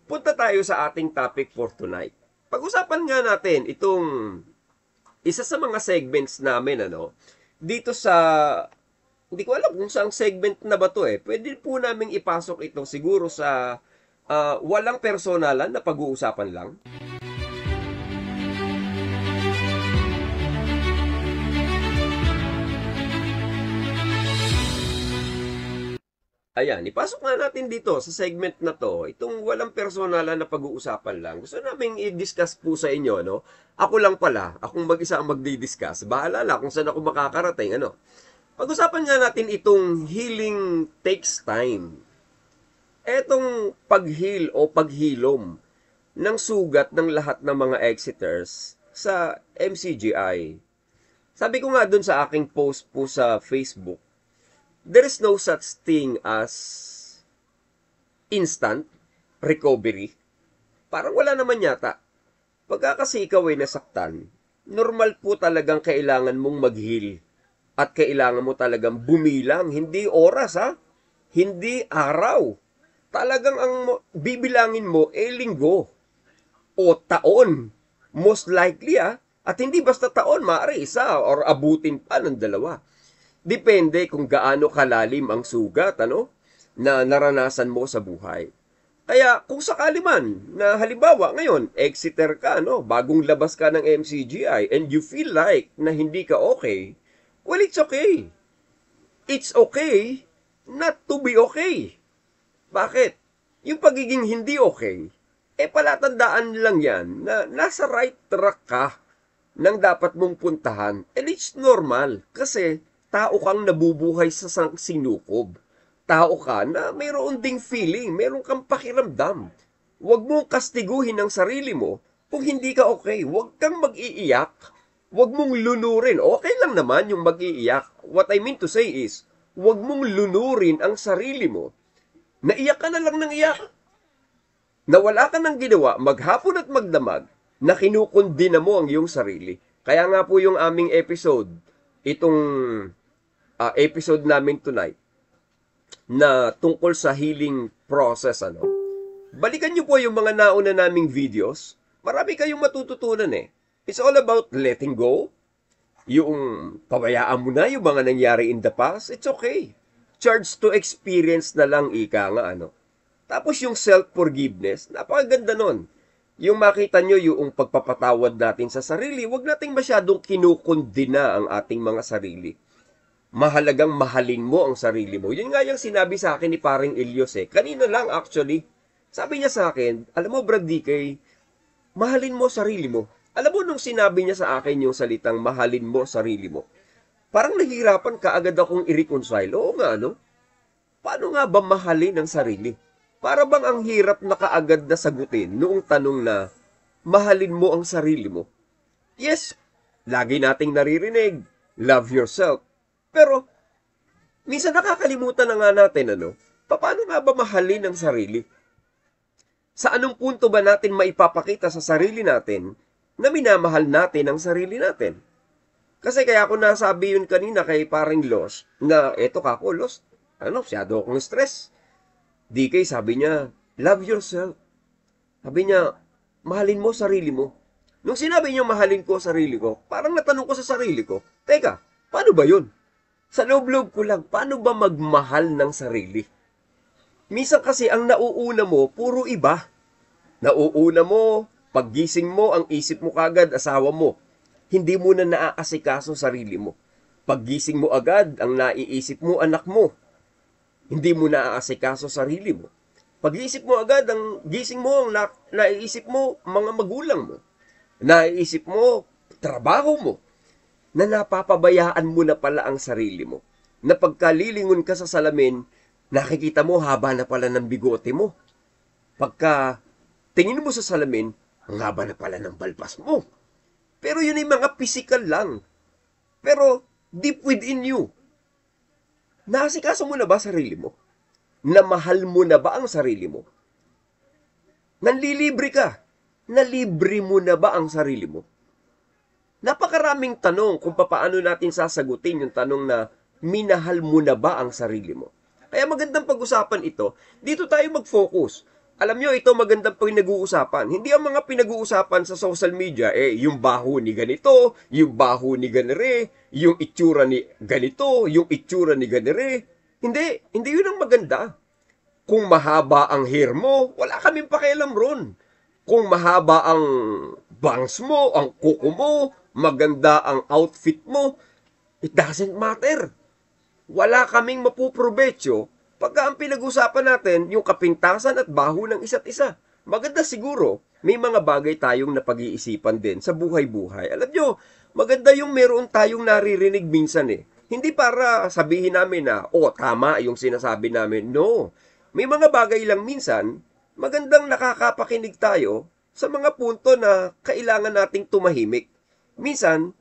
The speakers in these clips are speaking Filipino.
punta tayo sa ating topic for tonight. Pag-usapan nga natin itong isa sa mga segments namin, dito sa, hindi ko alam kung saang segment na ba to eh. Pwede po naming ipasok ito siguro sa walang personalan na pag-uusapan lang. Ayan, ipasok nga natin dito sa segment na to, itong walang personalan na pag-uusapan lang. Gusto namin i-discuss po sa inyo, no? Ako lang pala, akong mag-isa ang magdi-discuss. Bahala lang kung saan ako makakarating, Pag-usapan nga natin itong healing takes time. Etong pag-heal o paghilom ng sugat ng lahat ng mga exiters sa MCGI. Sabi ko nga dun sa aking post po sa Facebook, there is no such thing as instant recovery. Parang wala naman yata. Pagka kasi ikaw ay nasaktan, normal po talagang kailangan mong mag-heal. At kailangan mo talagang bumilang. Hindi oras ha. Hindi araw. Talagang ang bibilangin mo linggo. O taon. Most likely ha. At hindi basta taon, maaari isa or abutin pa ng dalawa. Depende kung gaano kalalim ang sugat, na naranasan mo sa buhay. Kaya kung sakali man na halimbawa ngayon, exiter ka, bagong labas ka ng MCGI and you feel like na hindi ka okay, well, it's okay. It's okay not to be okay. Bakit? Yung pagiging hindi okay, palatandaan lang yan na nasa right track ka ng dapat mong puntahan. And it's normal kasi tao kang nabubuhay sa sinukob. Tao ka na mayroon ding feeling, mayroon kang pakiramdam. Huwag mong kastiguhin ang sarili mo kung hindi ka okay. Huwag kang mag-iiyak. Huwag mong lunurin. Okay lang naman yung mag-iiyak. What I mean to say is, huwag mong lunurin ang sarili mo. Naiyak ka na lang ng iyak. Nawala ka ng ginawa, maghapon at magdamag, na kinukundina mo ang iyong sarili. Kaya nga po yung aming episode, itong episode namin tonight, na tungkol sa healing process, Balikan nyo po yung mga nauna naming videos. Marami kayong matututunan eh. It's all about letting go. Yung pabayaan mo na yung mga nangyari in the past, it's okay. Charge to experience na lang ika nga, Tapos yung self-forgiveness, napakaganda nun. Yung makita nyo yung pagpapatawad natin sa sarili, wag nating masyadong kinukundina ang ating mga sarili. Mahalagang mahalin mo ang sarili mo. Yun nga yung sinabi sa akin ni paring Elios Kanina lang actually. Sabi niya sa akin, alam mo Brad DK, mahalin mo sarili mo. Alam mo nung sinabi niya sa akin yung salitang mahalin mo sarili mo, parang nahihirapan ka agad akong i-reconcile. Oo nga, Paano nga ba mahalin ang sarili? Para bang ang hirap na kaagad na sagutin noong tanong na mahalin mo ang sarili mo? Yes, lagi nating naririnig, love yourself. Pero, minsan nakakalimutan na nga natin, paano nga ba mahalin ang sarili? Sa anong punto ba natin maipapakita sa sarili natin na minamahal natin ang sarili natin? Kasi kaya ako nasabi yun kanina kay paring Los, na eto kako, Los, masyado akong stress. DK, sabi niya, love yourself. Sabi niya, mahalin mo sarili mo. Nung sinabi niya mahalin ko sarili ko, parang natanong ko sa sarili ko, teka, paano ba yun? Sa loob-loob ko lang, paano ba magmahal ng sarili? Minsan kasi ang nauuna mo, puro iba. Nauuna mo, paggising mo, ang isip mo kagad, asawa mo. Hindi mo na naaasikaso sarili mo. Paggising mo agad, ang naiisip mo, anak mo. Hindi mo naaasikaso sarili mo. Pag-iisip mo agad, ang gising mo, ang naiisip mo, mga magulang mo. Naiisip mo, trabaho mo. Na napapabayaan mo na pala ang sarili mo. Na pagkalilingon ka sa salamin, nakikita mo haba na pala ng bigote mo. Pagka tingin mo sa salamin, ang haba na pala ng balbas mo. Pero yun ay mga physical lang. Pero deep within you, naasikaso mo na ba sarili mo? Namahal mo na ba ang sarili mo? Nanlilibre ka. Nalibre mo na ba ang sarili mo? Napakaraming tanong kung paano natin sasagutin yung tanong na minahal mo na ba ang sarili mo. Kaya magandang pag-usapan ito. Dito tayo mag-focus. Alam nyo, ito magandang pinag-uusapan. Hindi ang mga pinag-uusapan sa social media, yung baho ni ganito, yung baho ni ganere, yung itsura ni ganito, yung itsura ni ganere. Hindi yun ang maganda. Kung mahaba ang hair mo, wala kaming pakialam ron. Kung mahaba ang bangs mo, ang kuko mo, maganda ang outfit mo, it doesn't matter. Wala kaming mapuprobetsyo pagka ang pinag-usapan natin yung kapintasan at baho ng isa't isa. Maganda siguro, may mga bagay tayong napag-iisipan din sa buhay-buhay. Alam nyo, maganda yung meron tayong naririnig minsan eh. Hindi para sabihin namin na, tama yung sinasabi namin. No. May mga bagay lang minsan, magandang nakakapakinig tayo sa mga punto na kailangan nating tumahimik. Minsan,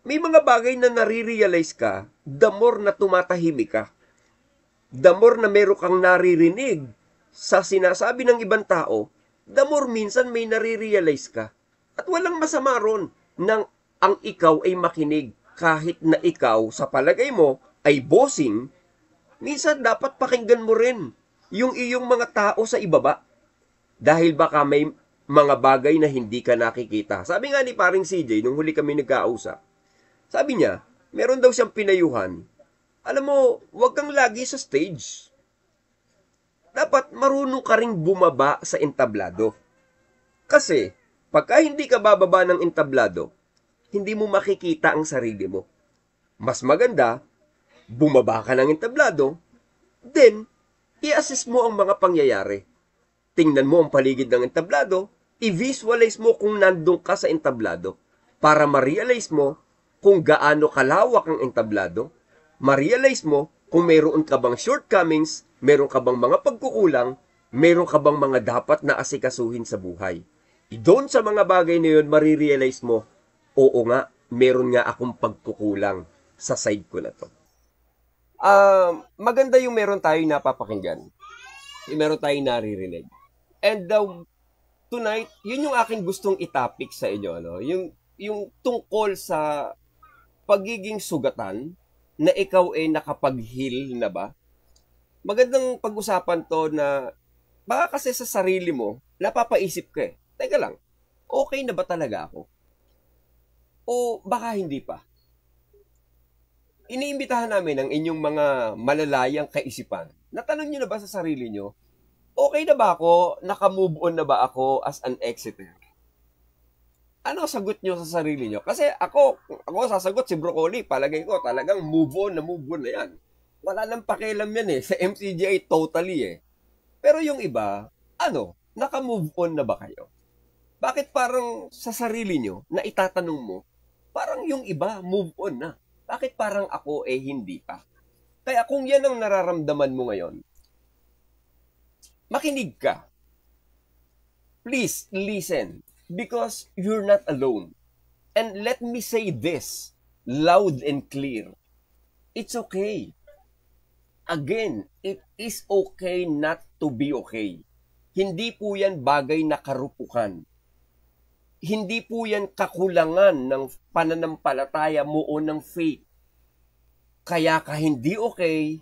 may mga bagay na nare-realize ka, the more na tumatahimik ka, the more na meron kang naririnig sa sinasabi ng ibang tao, the more minsan may nare-realize ka. At walang masama ron nang ang ikaw ay makinig kahit na ikaw sa palagay mo ay bossing, minsan dapat pakinggan mo rin yung iyong mga tao sa ibaba. Dahil baka may mga bagay na hindi ka nakikita. Sabi nga ni paring CJ, nung huli kami nagkausap, sabi niya, meron daw siyang pinayuhan. Alam mo, huwag kang lagi sa stage. Dapat marunong ka ring bumaba sa entablado. Kasi, pagka hindi ka bababa ng entablado, hindi mo makikita ang sarili mo. Mas maganda, bumaba ka ng entablado, then, i-assess mo ang mga pangyayari. Tingnan mo ang paligid ng entablado, i-visualize mo kung nandun ka sa entablado para ma-realize mo kung gaano kalawak ang entablado, ma-realize mo kung meron ka bang shortcomings, meron ka bang mga pagkukulang, meron ka bang mga dapat na asikasuhin sa buhay. Doon sa mga bagay na yun, ma-realize mo, oo nga, meron nga akong pagkukulang sa side ko na to. Maganda yung meron tayong napapakinggan. Yung meron tayong naririnig. And tonight, yun yung aking gustong itapik sa inyo. Ano? Yung tungkol sa pagiging sugatan na ikaw ay nakapag-heal na ba? Magandang pag-usapan to na baka kasi sa sarili mo, napapaisip ka eh. Teka lang, okay na ba talaga ako? O baka hindi pa? Iniimbitahan namin ang inyong mga malalayang kaisipan. Natanong nyo na ba sa sarili nyo, okay na ba ako? Naka-move on na ba ako as an exiter? Ano sagot nyo sa sarili nyo? Kasi ako sasagot si Broccoli, palagay ko talagang move on na yan. Wala nang pakialam yan eh. Sa MCGI totally eh. Pero yung iba, naka-move on na ba kayo? Bakit parang sa sarili nyo, na itatanong mo, parang yung iba, move on na. Bakit parang ako hindi pa? Kaya kung yan ang nararamdaman mo ngayon, makinig ka. Please, listen. Because you're not alone. And let me say this, loud and clear. It's okay. Again, it is okay not to be okay. Hindi po yan bagay na karupukan. Hindi po yan kakulangan ng pananampalataya mo o ng faith. Kaya ka hindi okay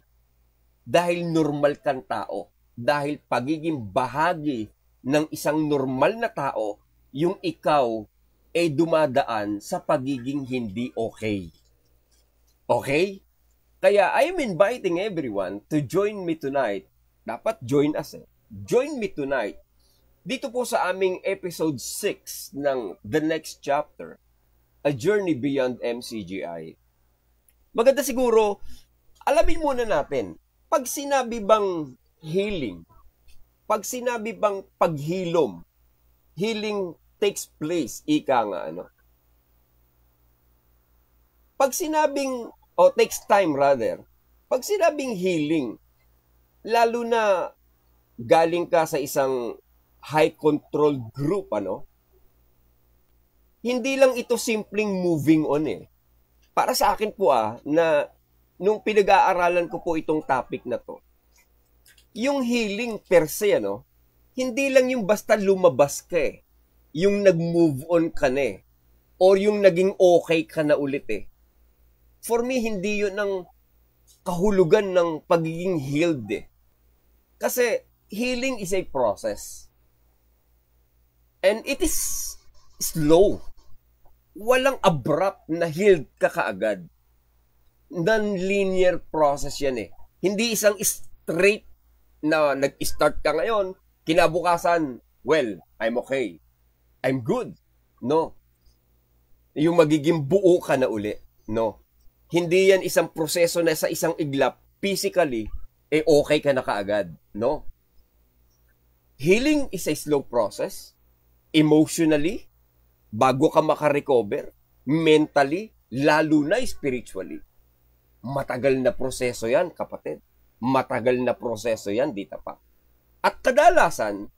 dahil normal kang tao. Dahil pagiging bahagi ng isang normal na tao, yung ikaw ay dumadaan sa pagiging hindi okay. Okay? Kaya I'm inviting everyone to join me tonight. Dapat join us eh. Join me tonight. Dito po sa aming episode 6 ng The Next Chapter, A Journey Beyond MCGI. Maganda siguro, alamin muna natin, pag sinabi bang healing, pag sinabi bang paghilom, healing takes place, ika nga Pag sinabing, takes time rather, pag sinabing healing, lalo na galing ka sa isang high control group, hindi lang ito simpleng moving on eh. Para sa akin po na nung pinag-aaralan ko po itong topic na to, yung healing per se, hindi lang yung basta lumabas ka eh. Yung nag-move on ka na eh. Or yung naging okay ka na ulit eh. For me, hindi yun ang kahulugan ng pagiging healed eh. Kasi healing is a process. And it is slow. Walang abrupt na healed ka kaagad. Non-linear process yan eh. Hindi isang straight na nag-start ka ngayon, kinabukasan, well, I'm okay. I'm good. No. Yung magiging buo ka na uli. No. Hindi yan isang proseso na sa isang iglap, physically, okay ka na kaagad. No. Healing is a slow process. Emotionally, bago ka makarecover, mentally, lalo na spiritually. Matagal na proseso yan, kapatid. Matagal na proseso yan, dita pa. At kadalasan,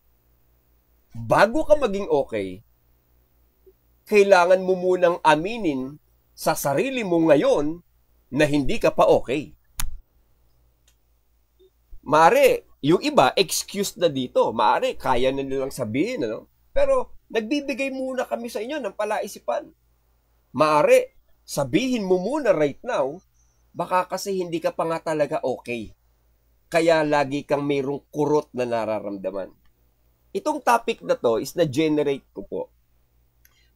bago ka maging okay, kailangan mo munang aminin sa sarili mo ngayon na hindi ka pa okay. Maari, yung iba, excuse na dito. Maari, kaya na nilang sabihin, ano? Pero, nagbibigay muna kami sa inyo ng palaisipan. Maari, sabihin mo muna right now, baka kasi hindi ka pa nga talaga okay. Kaya lagi kang mayroong kurot na nararamdaman. Itong topic na to is na-generate ko po.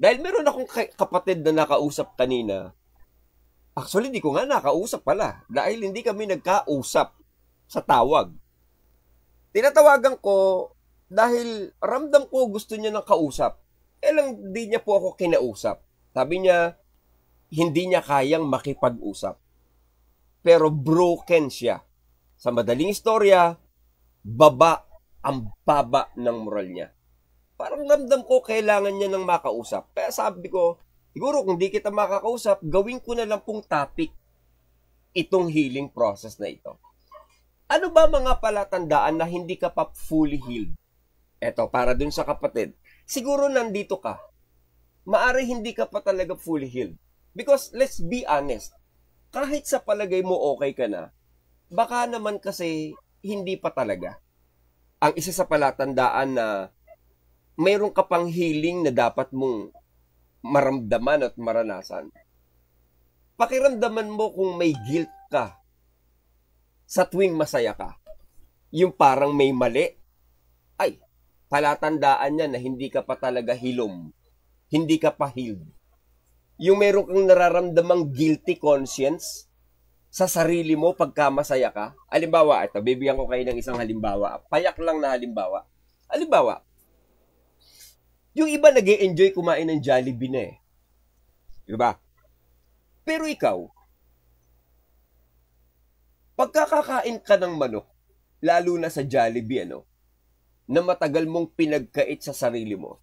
Dahil meron akong kapatid na nakausap kanina. Actually, di ko nga nakausap pala. Dahil hindi kami nagkausap sa tawag. Tinatawagan ko dahil ramdam ko gusto niya ng kausap. Lang di niya po ako kinausap. Sabi niya, hindi niya kayang makipag-usap. Pero broken siya. Sa madaling istorya, ang baba ng moral niya. Parang ramdam ko kailangan niya ng makausap. Kaya sabi ko, siguro kung di kita makakausap, gawin ko na lang pong topic itong healing process na ito. Ano ba mga palatandaan na hindi ka pa fully healed? Eto, para dun sa kapatid. Siguro nandito ka. Maari hindi ka pa talaga fully healed. Because let's be honest, kahit sa palagay mo okay ka na, baka naman kasi hindi pa talaga. Ang isa sa palatandaan na mayroon ka pang healing na dapat mong maramdaman at maranasan. Pakiramdaman mo kung may guilt ka sa tuwing masaya ka. Yung parang may mali, ay, palatandaan niya na hindi ka pa talaga hilom. Hindi ka pa healed. Yung meron kang nararamdamang guilty conscience sa sarili mo pagka masaya ka. Halimbawa, ito, bibigyan ko kayo ng isang halimbawa. Payak lang na halimbawa. Halimbawa, yung iba nag-e-enjoy kumain ng Jollibee na eh. Diba? Pero ikaw, pagkakakain ka ng manok, lalo na sa Jollibee, na matagal mong pinagkait sa sarili mo,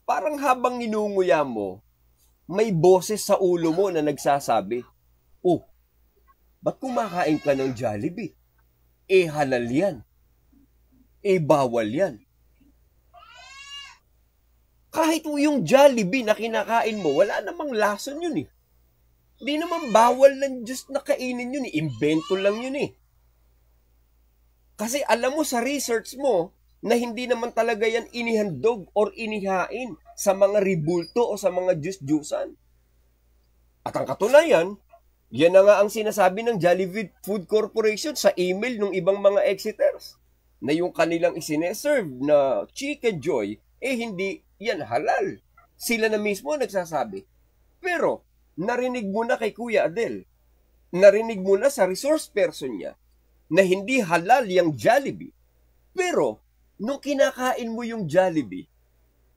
parang habang ninunguya mo, may boses sa ulo mo na nagsasabi, oh, ba't kumakain ka ng Jollibee? Halal yan. Bawal yan. Kahit yung Jollibee na kinakain mo, wala namang lason yun eh. Hindi naman bawal ng Diyos na kainin yun eh. Invento lang yun eh. Kasi alam mo sa research mo na hindi naman talaga yan inihandog or inihain sa mga ribulto o sa mga juice-juicean. At ang katunayan, yan na nga ang sinasabi ng Jollibee Food Corporation sa email ng ibang mga exiters na yung kanilang isineserve na Chicken Joy, hindi yan halal. Sila na mismo nagsasabi. Pero, narinig mo na kay Kuya Adel, narinig mo na sa resource person niya, na hindi halal yung Jollibee. Pero, nung kinakain mo yung Jollibee,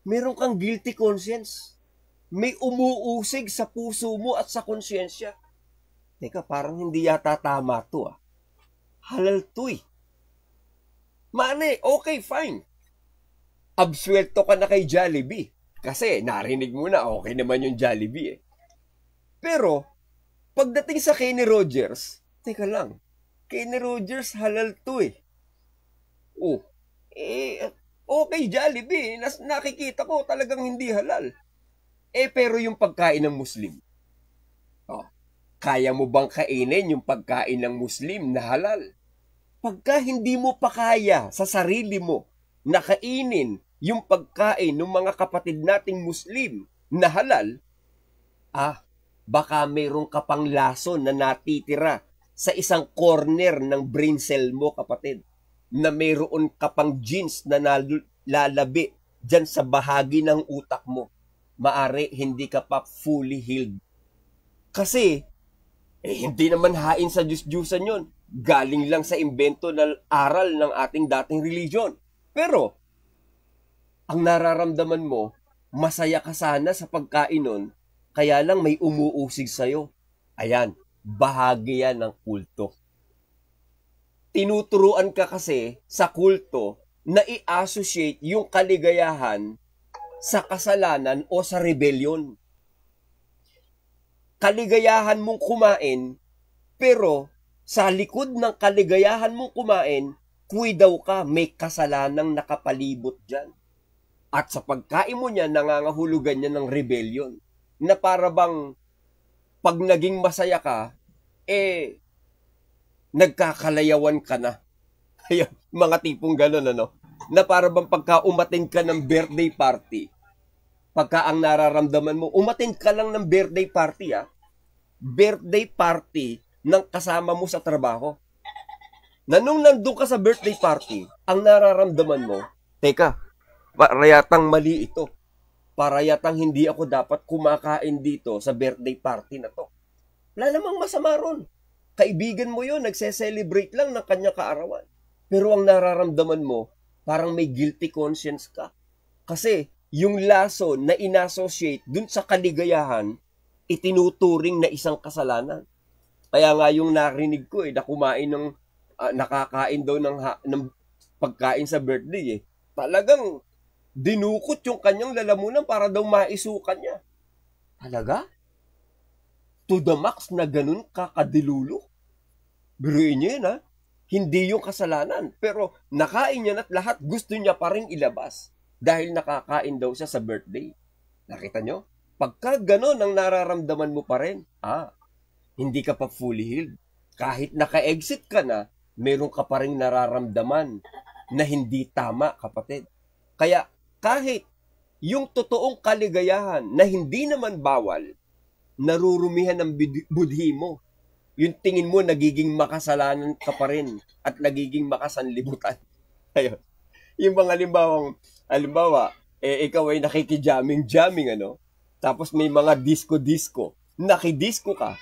meron kang guilty conscience. May umuusig sa puso mo at sa konsyensya. Teka, parang hindi yata tama to ah. Halal to eh. Mane, okay, fine. Absuelto ka na kay Jollibee. Kasi narinig mo na okay naman yung Jollibee eh. Pero, pagdating sa Kenny Rogers, teka lang, Kenny Rogers halal to eh. Oh, okay Jollibee, nakikita ko talagang hindi halal. Pero yung pagkain ng Muslim, kaya mo bang kainin yung pagkain ng Muslim na halal? Pagka hindi mo pa kaya sa sarili mo na kainin yung pagkain ng mga kapatid nating Muslim na halal, baka mayroong ka pang lason na natitira sa isang corner ng brain cell mo, kapatid. na mayroon ka pang genes na nalalabi dyan sa bahagi ng utak mo, maari hindi ka pa fully healed. Kasi, hindi naman hain sa Diyos-Diyusan yun. Galing lang sa imbento ng aral ng ating dating religion. Pero, ang nararamdaman mo, masaya ka sana sa pagkain nun, kaya lang may umuusig sa'yo. Ayan, bahagi yan ng kulto. Tinuturuan ka kasi sa kulto na i-associate yung kaligayahan sa kasalanan o sa rebellion. Kaligayahan mong kumain, pero sa likod ng kaligayahan mong kumain, daw ka, may kasalanang nakapalibot dyan. At sa pagkain mo niya, nangangahulugan niya ng rebellion. Na para bang pag naging masaya ka, nagkakalayawan ka na. Kaya mga tipong gano'n, ano? Na para bang pagka umatin ka ng birthday party, pagka ang nararamdaman mo, umatin ka lang ng birthday party, birthday party ng kasama mo sa trabaho. Na nung nandun ka sa birthday party, ang nararamdaman mo, teka, para yatang mali ito. Para yatang hindi ako dapat kumakain dito sa birthday party na to. Wala namang masama ron. Kaibigan mo yun, nagse-celebrate lang ng kanya kaarawan. Pero ang nararamdaman mo, parang may guilty conscience ka. Kasi yung laso na inassociate dun sa kaligayahan, itinuturing na isang kasalanan. Kaya nga yung narinig ko na kumain ng, nakakain daw ng pagkain sa birthday Talagang dinukot yung kanyang lalamunan para daw maisukan niya. Talaga? To the max na ganun kakadilulo. Biruin niya yun Hindi yung kasalanan. Pero nakain niya at lahat gusto niya pa rin ilabas. Dahil nakakain daw siya sa birthday. Nakita nyo? Pagka ganun ang nararamdaman mo pa rin, hindi ka pa fully healed. Kahit naka-exit ka na, meron ka pa rin nararamdaman na hindi tama, kapatid. Kaya kahit yung totoong kaligayahan na hindi naman bawal, narurumihan ng budhi mo. Yung tingin mo, nagiging makasalanan ka pa rin at nagiging makasanlibutan. Ayun. Yung mga halimbawa, ikaw ay nakikijaming-jamming, tapos may mga disco-disco, nakidisco ka,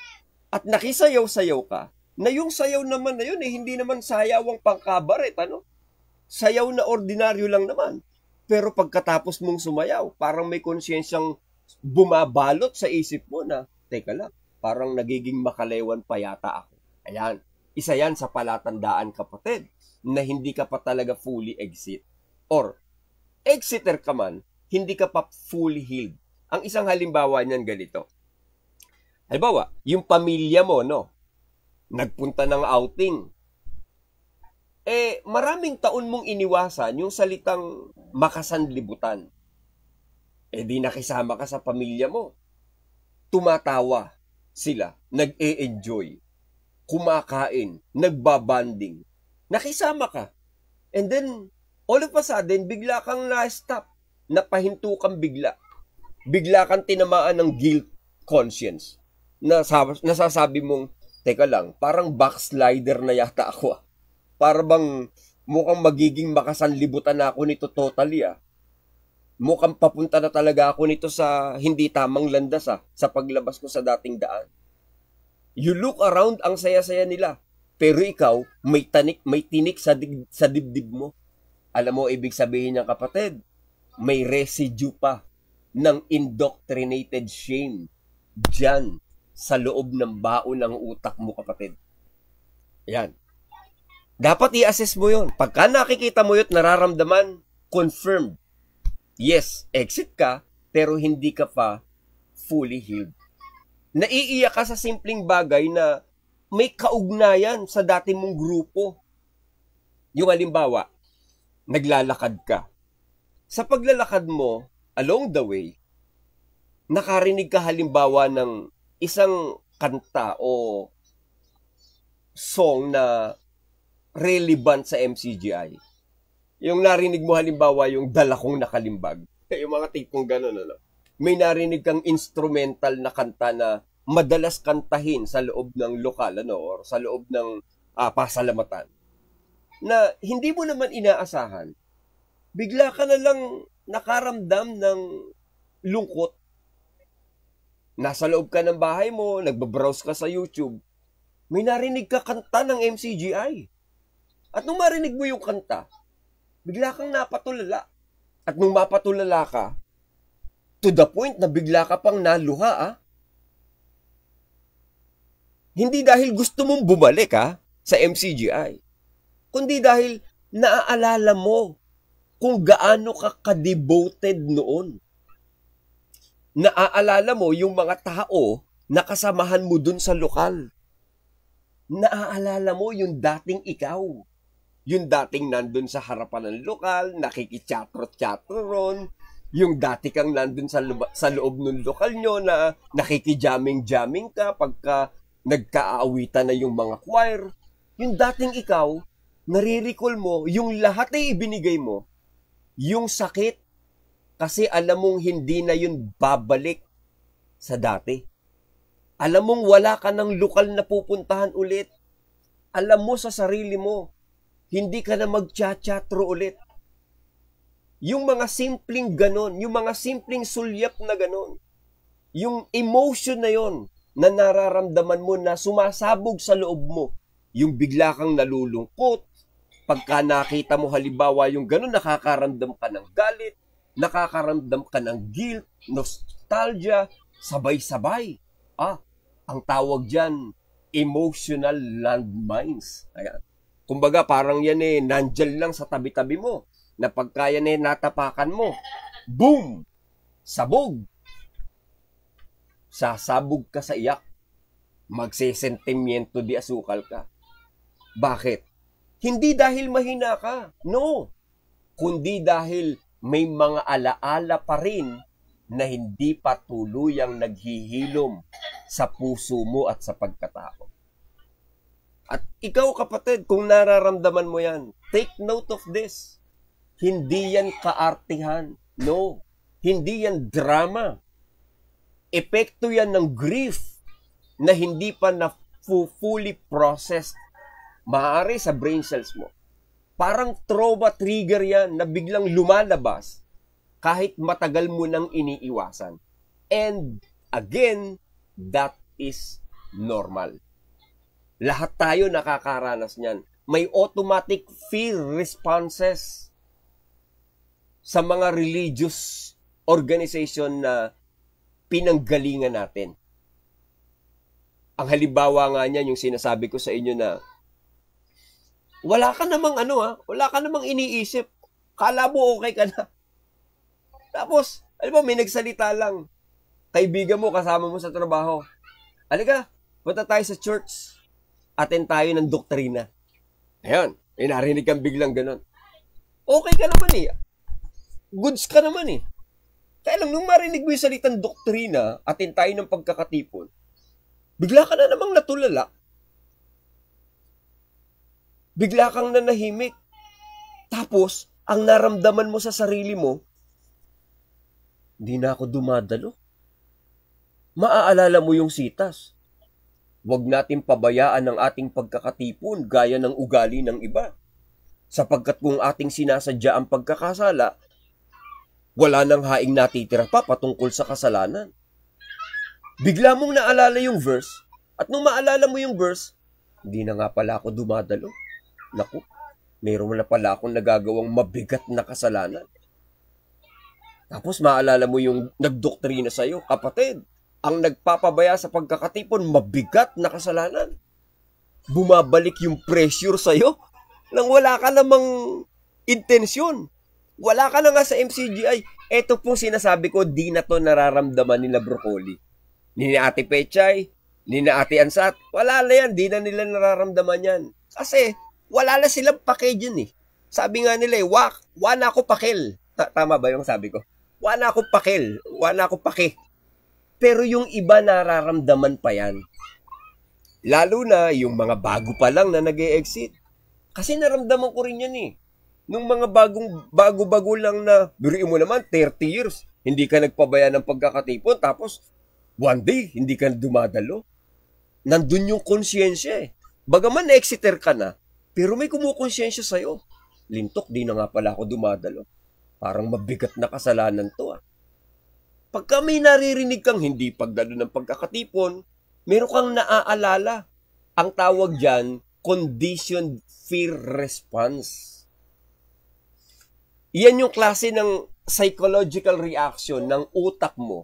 at nakisayaw-sayaw ka, na yung sayaw naman na yun, hindi naman sayawang pangkabaret, Sayaw na ordinaryo lang naman. Pero pagkatapos mong sumayaw, parang may konsyensyang bumabalot sa isip mo na, teka lang, parang nagiging makalewan pa yata ako. Ayan, isa yan sa palatandaan, kapatid, na hindi ka pa talaga fully exit. Or, exiter ka man, hindi ka pa fully healed. Ang isang halimbawa niyan ganito. Halimbawa, yung pamilya mo, nagpunta ng outing. Maraming taon mong iniwasan yung salitang makasanlibutan. Di nakisama ka sa pamilya mo. Tumatawa sila, nag-e-enjoy, kumakain, nagbabanding. Nakisama ka. And then, all of a sudden, bigla kang na-stop. Napahinto kang bigla. Bigla kang tinamaan ng guilt conscience. Nasasabi mong, teka lang, parang backslider na yata ako. Para bang mukhang magiging makasanlibutan na ako nito totally Mukhang papunta na talaga ako nito sa hindi tamang landas sa paglabas ko sa dating daan. You look around, ang saya-saya nila. Pero ikaw, may tinik sa dibdib mo. Alam mo, ibig sabihin niya, kapatid, may residue pa ng indoctrinated shame dyan sa loob ng baon ng utak mo, kapatid. Yan. Dapat i-assess mo yun. Pagka nakikita mo yun, nararamdaman, confirmed. Yes, exit ka, pero hindi ka pa fully healed. Naiiyak ka sa simpleng bagay na may kaugnayan sa dati mong grupo. Yung halimbawa, naglalakad ka. Sa paglalakad mo, along the way, nakarinig ka halimbawa ng isang kanta o song na relevant sa MCGI. Yung narinig mo halimbawa yung Dala Kong Nakalimbag. Yung mga tipong gano'n, May narinig kang instrumental na kanta na madalas kantahin sa loob ng lokal, or sa loob ng pasalamatan. na hindi mo naman inaasahan, bigla ka na lang nakaramdam ng lungkot. Nasa loob ka ng bahay mo, nagbabrowse ka sa YouTube, may narinig ka kanta ng MCGI. At nung marinig mo yung kanta, bigla kang napatulala. At nung mapatulala ka, to the point na bigla ka pang naluha, Hindi dahil gusto mong bumalik sa MCGI, kundi dahil naaalala mo kung gaano ka ka-devoted noon. Naaalala mo yung mga tao na kasamahan mo dun sa lokal. Naaalala mo yung dating ikaw. Yung dating nandun sa harapan ng lokal, nakikichatro-chatro ron. Yung dati kang nandun sa loob ng lokal nyo na nakikijamming-jamming ka pagka nagkaawitan na yung mga choir. Yung dating ikaw, nariricall mo yung lahat ay ibinigay mo. Yung sakit, kasi alam mong hindi na yun babalik sa dati. Alam mong wala ka ng lokal na pupuntahan ulit. Alam mo sa sarili mo, hindi ka na magchatro ulit. Yung mga simpleng ganon, yung mga simpleng sulyap na ganon, yung emotion na yon na nararamdaman mo na sumasabog sa loob mo, yung bigla kang nalulungkot, pagka nakita mo halimbawa yung ganon, nakakaramdam ka ng galit, nakakaramdam ka ng guilt, nostalgia, sabay-sabay. Ang tawag dyan, emotional landmines. Ayan. Kumbaga parang yan nandyan lang sa tabi-tabi mo, na pagka yan natapakan mo, boom! Sabog! Sasabog ka sa iyak. Magsesentimiento di asukal ka. Bakit? Hindi dahil mahina ka. No. Kundi dahil may mga alaala pa rin na hindi pa tuluyang naghihilom sa puso mo at sa pagkatao. At ikaw kapatid, kung nararamdaman mo yan, take note of this. Hindi yan kaartihan. No. Hindi yan drama. Epekto yan ng grief na hindi pa na fully processed. Maaari sa brain cells mo. Parang trauma trigger yan na biglang lumalabas kahit matagal mo nang iniiwasan. And again, that is normal. Lahat tayo nakakaranas niyan. May automatic fear responses sa mga religious organization na pinanggalingan natin. Ang halimbawa nga niyan, yung sinasabi ko sa inyo na wala ka namang wala ka namang iniisip. Kala mo okay ka na. Tapos, alam mo, may nagsalita lang. Kaibigan mo, kasama mo sa trabaho. Halika, punta tayo sa church. Attend tayo ng doktrina. Ayun, may narinig kang biglang ganun. Okay ka naman Goods ka naman Kaya lang, nung marinig mo yung salitang doktrina, attend tayo ng pagkakatipon, bigla ka na namang natulala. Bigla kang nanahimik. Tapos, ang naramdaman mo sa sarili mo, hindi na ako dumadalo. Maaalala mo yung sitas. Huwag natin pabayaan ang ating pagkakatipon gaya ng ugali ng iba. Sapagkat kung ating sinasadya ang pagkakasala, wala nang haing natitira pa patungkol sa kasalanan. Bigla mong naalala yung verse, at nung maalala mo yung verse, hindi na nga pala ako dumadalo. Naku, meron na pala akong nagagawang mabigat na kasalanan. Tapos maalala mo yung nagdoktrina sa'yo, kapatid, ang nagpapabaya sa pagkakatipon, mabigat na kasalanan. Bumabalik yung pressure sa'yo nang wala ka namang intensyon. Wala ka na nga sa MCGI. Ito pong sinasabi ko, di na to nararamdaman nila Broccoli. Ni Ate Pechay, ni Ate Ansat, wala na yan, di na nila nararamdaman yan. Kasi, wala na silang pake dyan Sabi nga nila wala ako pakel. Tama ba yung sabi ko? Wala ako pakel, wala ako pake. Pero yung iba nararamdaman pa yan. Lalo na yung mga bago pa lang na nag-e-exit. Kasi naramdaman ko rin yan Nung mga bago-bago lang na, biruin mo naman, 30 years, hindi ka nagpabaya ng pagkakatipon, tapos, one day, hindi ka dumadalo. Nandun yung konsyensya Bagaman na-exiter ka na, Pero may kumukonsensya sa'yo. Lintok, di na nga pala ako dumadalo. Parang mabigat na kasalanan to ah. Pagka may naririnig kang hindi pagdalo ng pagkakatipon, meron kang naaalala. Ang tawag dyan, conditioned fear response. Yan yung klase ng psychological reaction ng utak mo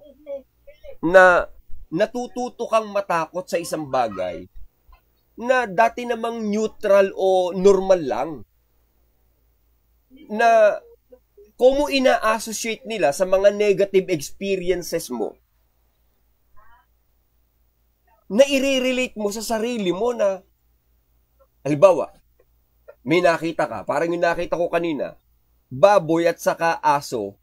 na natututo kang matakot sa isang bagay na dati namang neutral o normal lang. Na kung mo ina-associate nila sa mga negative experiences mo, na i-relate mo sa sarili mo na, halimbawa, may nakita ka, parang yung nakita ko kanina, baboy at saka aso,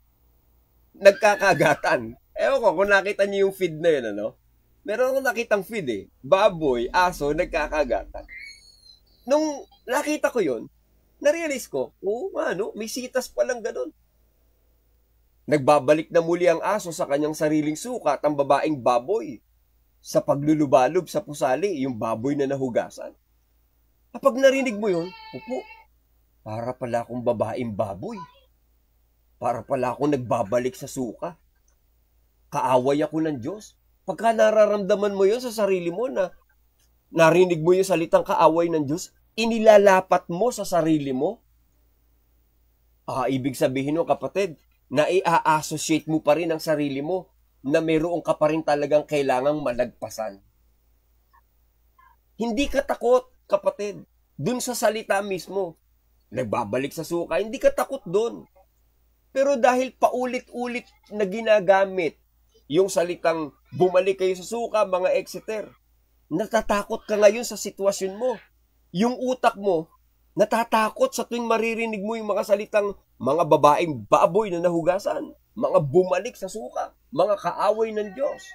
nagkakagatan. Ewan ko kung nakita niyo yung feed na yun, ano? Meron akong nakitang feed eh. Baboy, aso, nagkakagatan. Nung nakita ko yun, narealize ko, may sitas palang ganun. Nagbabalik na muli ang aso sa kanyang sariling suka at ang babaeng baboy sa paglulubalob sa pusali, yung baboy na nahugasan. Kapag narinig mo yun, para pala akong babaeng baboy. Para pala akong nagbabalik sa suka. Kaaway ako ng Diyos. Pagka nararamdaman mo yun sa sarili mo na narinig mo yung salitang kaaway ng Diyos, inilalapat mo sa sarili mo. Ibig sabihin no kapatid, na i-associate mo pa rin ang sarili mo na mayroong ka pa rin talagang kailangang malagpasan. Hindi ka takot, kapatid, dun sa salita mismo. Nagbabalik sa suka, hindi ka takot dun. Pero dahil paulit-ulit na ginagamit yung salitang bumalik kayo sa suka, mga exeter, natatakot ka ngayon sa sitwasyon mo. Yung utak mo, natatakot sa tuwing maririnig mo yung mga salitang mga babaeng baboy na nahugasan, mga bumalik sa suka, mga kaaway ng Diyos,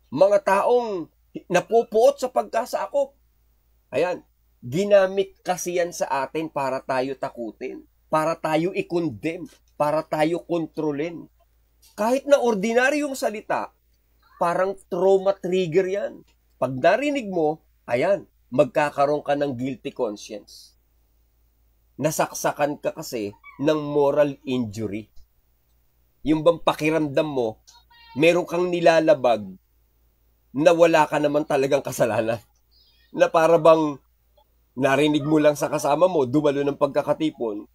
mga taong napupuot sa pagkasakop. Ayan, ginamit kasi yan sa atin para tayo takutin, para tayo i-condemn, para tayo kontrolin. Kahit na ordinaryong salita, parang trauma trigger yan. Pag narinig mo, ayan, magkakaroon ka ng guilty conscience. Nasaksakan ka kasi ng moral injury. Yung bang pakiramdam mo, meron kang nilalabag na wala ka naman talagang kasalanan. Na para bang narinig mo lang sa kasama mo, dumalo ng pagkakatipon,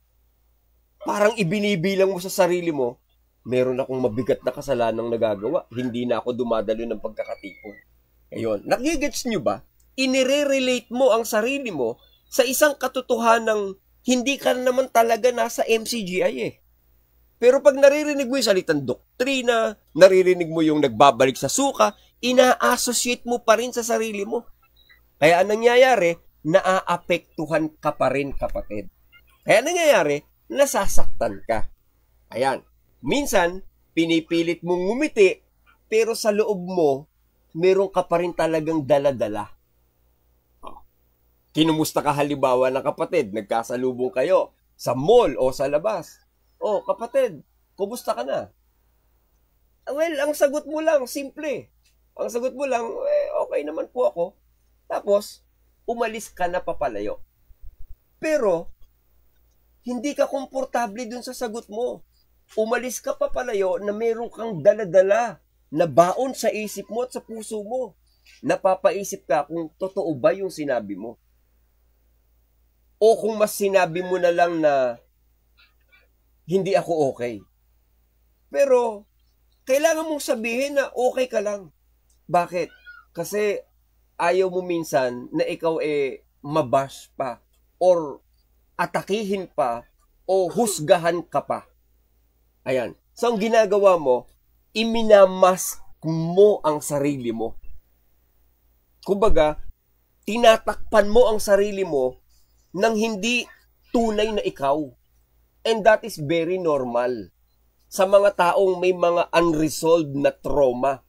parang ibinibilang mo sa sarili mo, meron akong mabigat na kasalanang nagagawa, hindi na ako dumadalo ng pagkakatipon. Ayun, nakigets nyo ba? Inire-relate mo ang sarili mo sa isang katotohanang hindi ka naman talaga nasa MCGI eh. Pero pag naririnig mo yung salitang doktrina, naririnig mo yung nagbabalik sa suka, ina-associate mo pa rin sa sarili mo. Kaya ang nangyayari, naaapektuhan ka pa rin, kapatid. Kaya nangyayari, nasasaktan ka. Ayan. Minsan, pinipilit mong ngumiti, pero sa loob mo, meron ka pa rin talagang dala-dala. Kinumusta ka halimbawa ng kapatid, nagkasalubong kayo sa mall o sa labas. Kapatid, kumusta ka na? Well, ang sagot mo lang, simple. Ang sagot mo lang, okay naman po ako. Tapos, umalis ka na papalayo. Pero, hindi ka komportable dun sa sagot mo. Umalis ka papalayo na meron kang dala-dala na baon sa isip mo at sa puso mo. Napapaisip ka kung totoo ba yung sinabi mo. O kung mas sinabi mo na lang na hindi ako okay. Pero, kailangan mong sabihin na okay ka lang. Bakit? Kasi ayaw mo minsan na ikaw mabash pa or atakihin pa o husgahan ka pa. Ayan. So, ang ginagawa mo, iminamask mo ang sarili mo. Kumbaga, tinatakpan mo ang sarili mo nang hindi tunay na ikaw. And that is very normal. Sa mga taong may mga unresolved na trauma,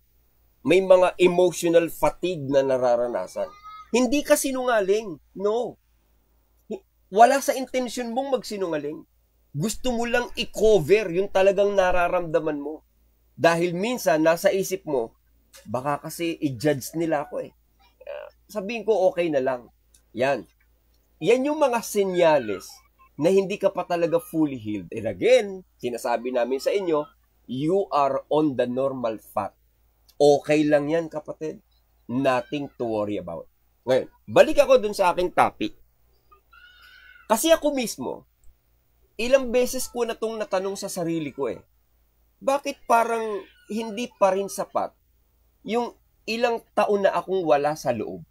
may mga emotional fatigue na nararanasan. Hindi ka sinungaling. No. Wala sa intensyon mong magsinungaling. Gusto mo lang i-cover yung talagang nararamdaman mo. Dahil minsan, nasa isip mo, baka kasi i-judge nila ako eh. Sabihin ko, okay na lang. Yan. Yan yung mga senyales na hindi ka pa talaga fully healed. And again, sinasabi namin sa inyo, you are on the normal path. Okay lang yan, kapatid. Nothing to worry about. Ngayon, balik ako dun sa aking topic. Kasi ako mismo, ilang beses ko na itong natanong sa sarili ko bakit parang hindi pa rin sapat yung ilang taon na akong wala sa loob?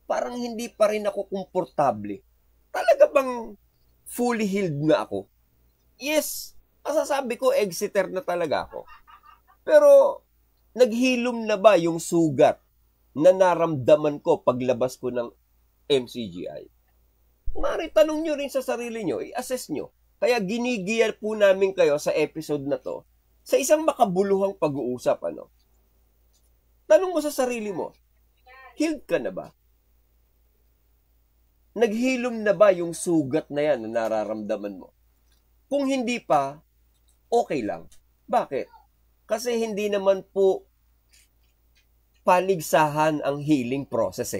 Parang hindi pa rin ako komportable. Talaga bang fully healed na ako? Yes, masasabi ko exiter na talaga ako. Pero naghilom na ba yung sugat na naramdaman ko paglabas ko ng MCGI? Mari tanong nyo rin sa sarili nyo, i-assess nyo. Kaya ginigiyal po namin kayo sa episode na to sa isang makabuluhang pag-uusap. Tanong mo sa sarili mo, healed ka na ba? Naghilom na ba yung sugat na yan na nararamdaman mo? Kung hindi pa, okay lang. Bakit? Kasi hindi naman po paligsahan ang healing process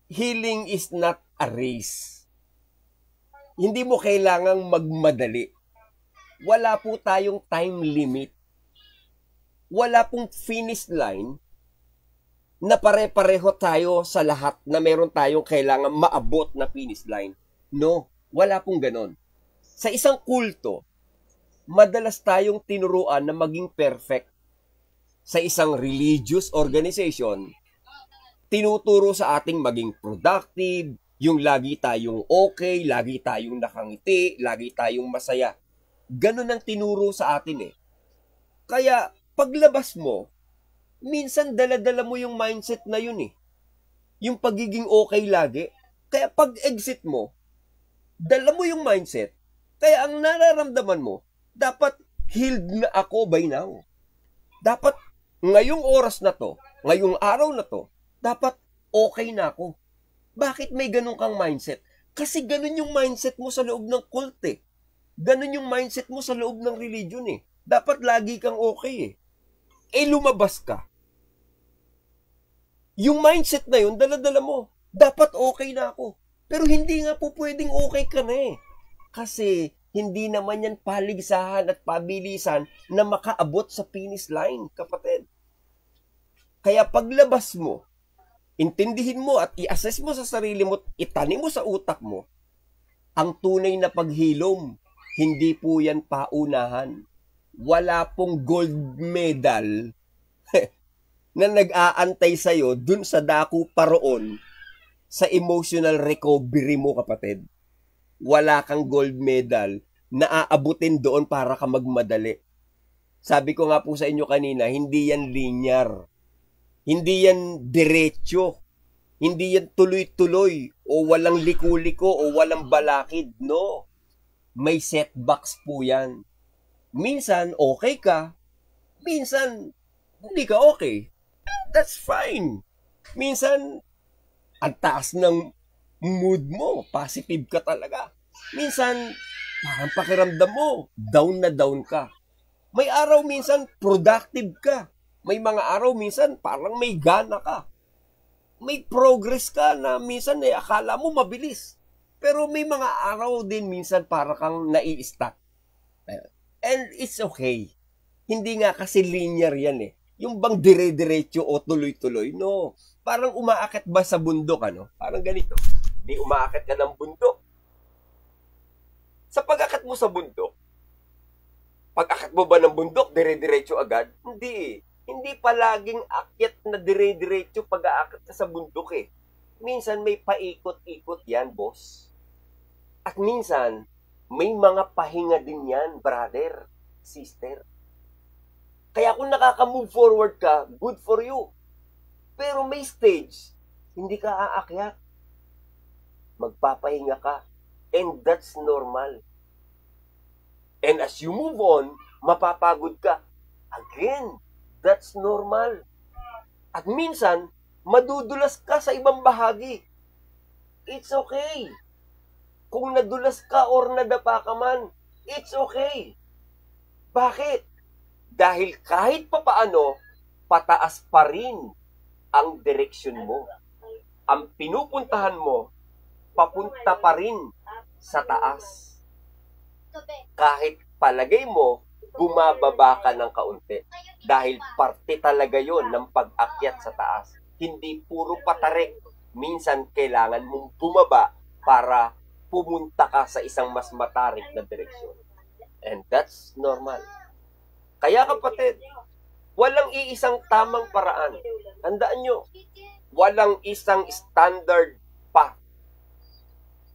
Healing is not a race. Hindi mo kailangang magmadali. Wala po tayong time limit. Wala pong finish line na pare-pareho tayo sa lahat na meron tayong kailangan maabot na finish line. No, wala pong ganon. Sa isang kulto, madalas tayong tinuruan na maging perfect. Sa isang religious organization, tinuturo sa ating maging productive, yung lagi tayong okay, lagi tayong nakangiti, lagi tayong masaya. Ganon ang tinuro sa atin Kaya, paglabas mo, minsan dala-dala mo yung mindset na yun Yung pagiging okay lagi. Kaya pag-exit mo, dala mo yung mindset. Kaya ang nararamdaman mo, dapat healed na ako by now. Dapat ngayong oras na to, ngayong araw na to, dapat okay na ako. Bakit may ganun kang mindset? Kasi ganun yung mindset mo sa loob ng cult Ganun yung mindset mo sa loob ng religion Dapat lagi kang okay lumabas ka. Yung mindset na yun, dala-dala mo. Dapat okay na ako. Pero hindi nga po pwedeng okay ka na Kasi hindi naman yan paligsahan at pabilisan na makaabot sa finish line, kapatid. Kaya paglabas mo, intindihin mo at i-assess mo sa sarili mo, itanim mo sa utak mo, ang tunay na paghilom, hindi po yan paunahan. Wala pong gold medal na nag-aantay sa'yo dun sa dako paroon sa emotional recovery mo, kapatid. Wala kang gold medal na aabutin doon para ka magmadali. Sabi ko nga po sa inyo kanina, hindi yan linear. Hindi yan diretso. Hindi yan tuloy-tuloy o walang liko-liko o walang balakid. No. May setbacks po yan. Minsan, okay ka. Minsan, hindi ka okay. That's fine. Minsan, ang taas ng mood mo. Positive ka talaga. Minsan, parang pakiramdam mo, down na down ka. May araw minsan, productive ka. May mga araw minsan, parang may gana ka. May progress ka na minsan akala mo mabilis. Pero may mga araw din minsan para kang nai-stuck. And it's okay. Hindi nga kasi linear yan Yung bang dire-diretso o tuloy-tuloy. No. Parang umaakit ba sa bundok, Parang ganito. Di umaakit ka ng bundok. Sa pag-akit mo sa bundok, pag-akit mo ba ng bundok, dire-diretso agad? Hindi. Hindi palaging akyat na dire-diretso pag-aakit ka sa bundok Minsan may paikot-ikot yan, boss. At minsan, may mga pahinga din yan, brother, sister. Kaya kung nakaka-move forward ka, good for you. Pero may stage, hindi ka aakyat. Magpapahinga ka. And that's normal. And as you move on, mapapagod ka. Again, that's normal. At minsan, madudulas ka sa ibang bahagi. It's okay. Kung nadulas ka or nadapa ka man, it's okay. Bakit? Dahil kahit papaano, pataas pa rin ang direksyon mo. Ang pinupuntahan mo, papunta pa rin sa taas. Kahit palagay mo, bumababa ka ng kaunti. Dahil parte talaga yon ng pag-akyat sa taas. Hindi puro patarik. Minsan kailangan mong bumaba para pumunta ka sa isang mas matarik na direksyon. And that's normal. Kaya kapatid, walang iisang tamang paraan. Tandaan nyo, walang isang standard path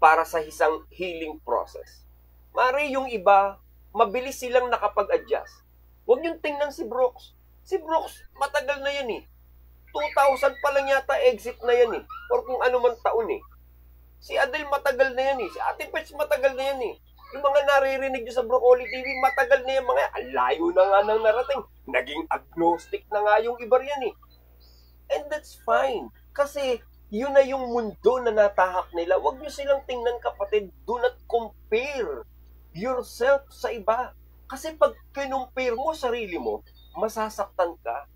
para sa isang healing process. Mari yung iba, mabilis silang nakapag-adjust. Huwag yung tingnan si Brooks. Si Brooks, matagal na yan eh. 2000 pa lang yata exit na yan eh. Or kung ano man taon eh. Si Adele matagal na yan eh. Si Ate Pets matagal na yan eh. Yung mga naririnig nyo sa Broccoli TV, matagal na yan mga, alayo na nga nang narating. Naging agnostic na nga yung iba yan eh. And that's fine. Kasi yun na yung mundo na natahak nila. Huwag nyo silang tingnan kapatid. Do not compare yourself sa iba. Kasi pag kinumpare mo sarili mo, masasaktan ka.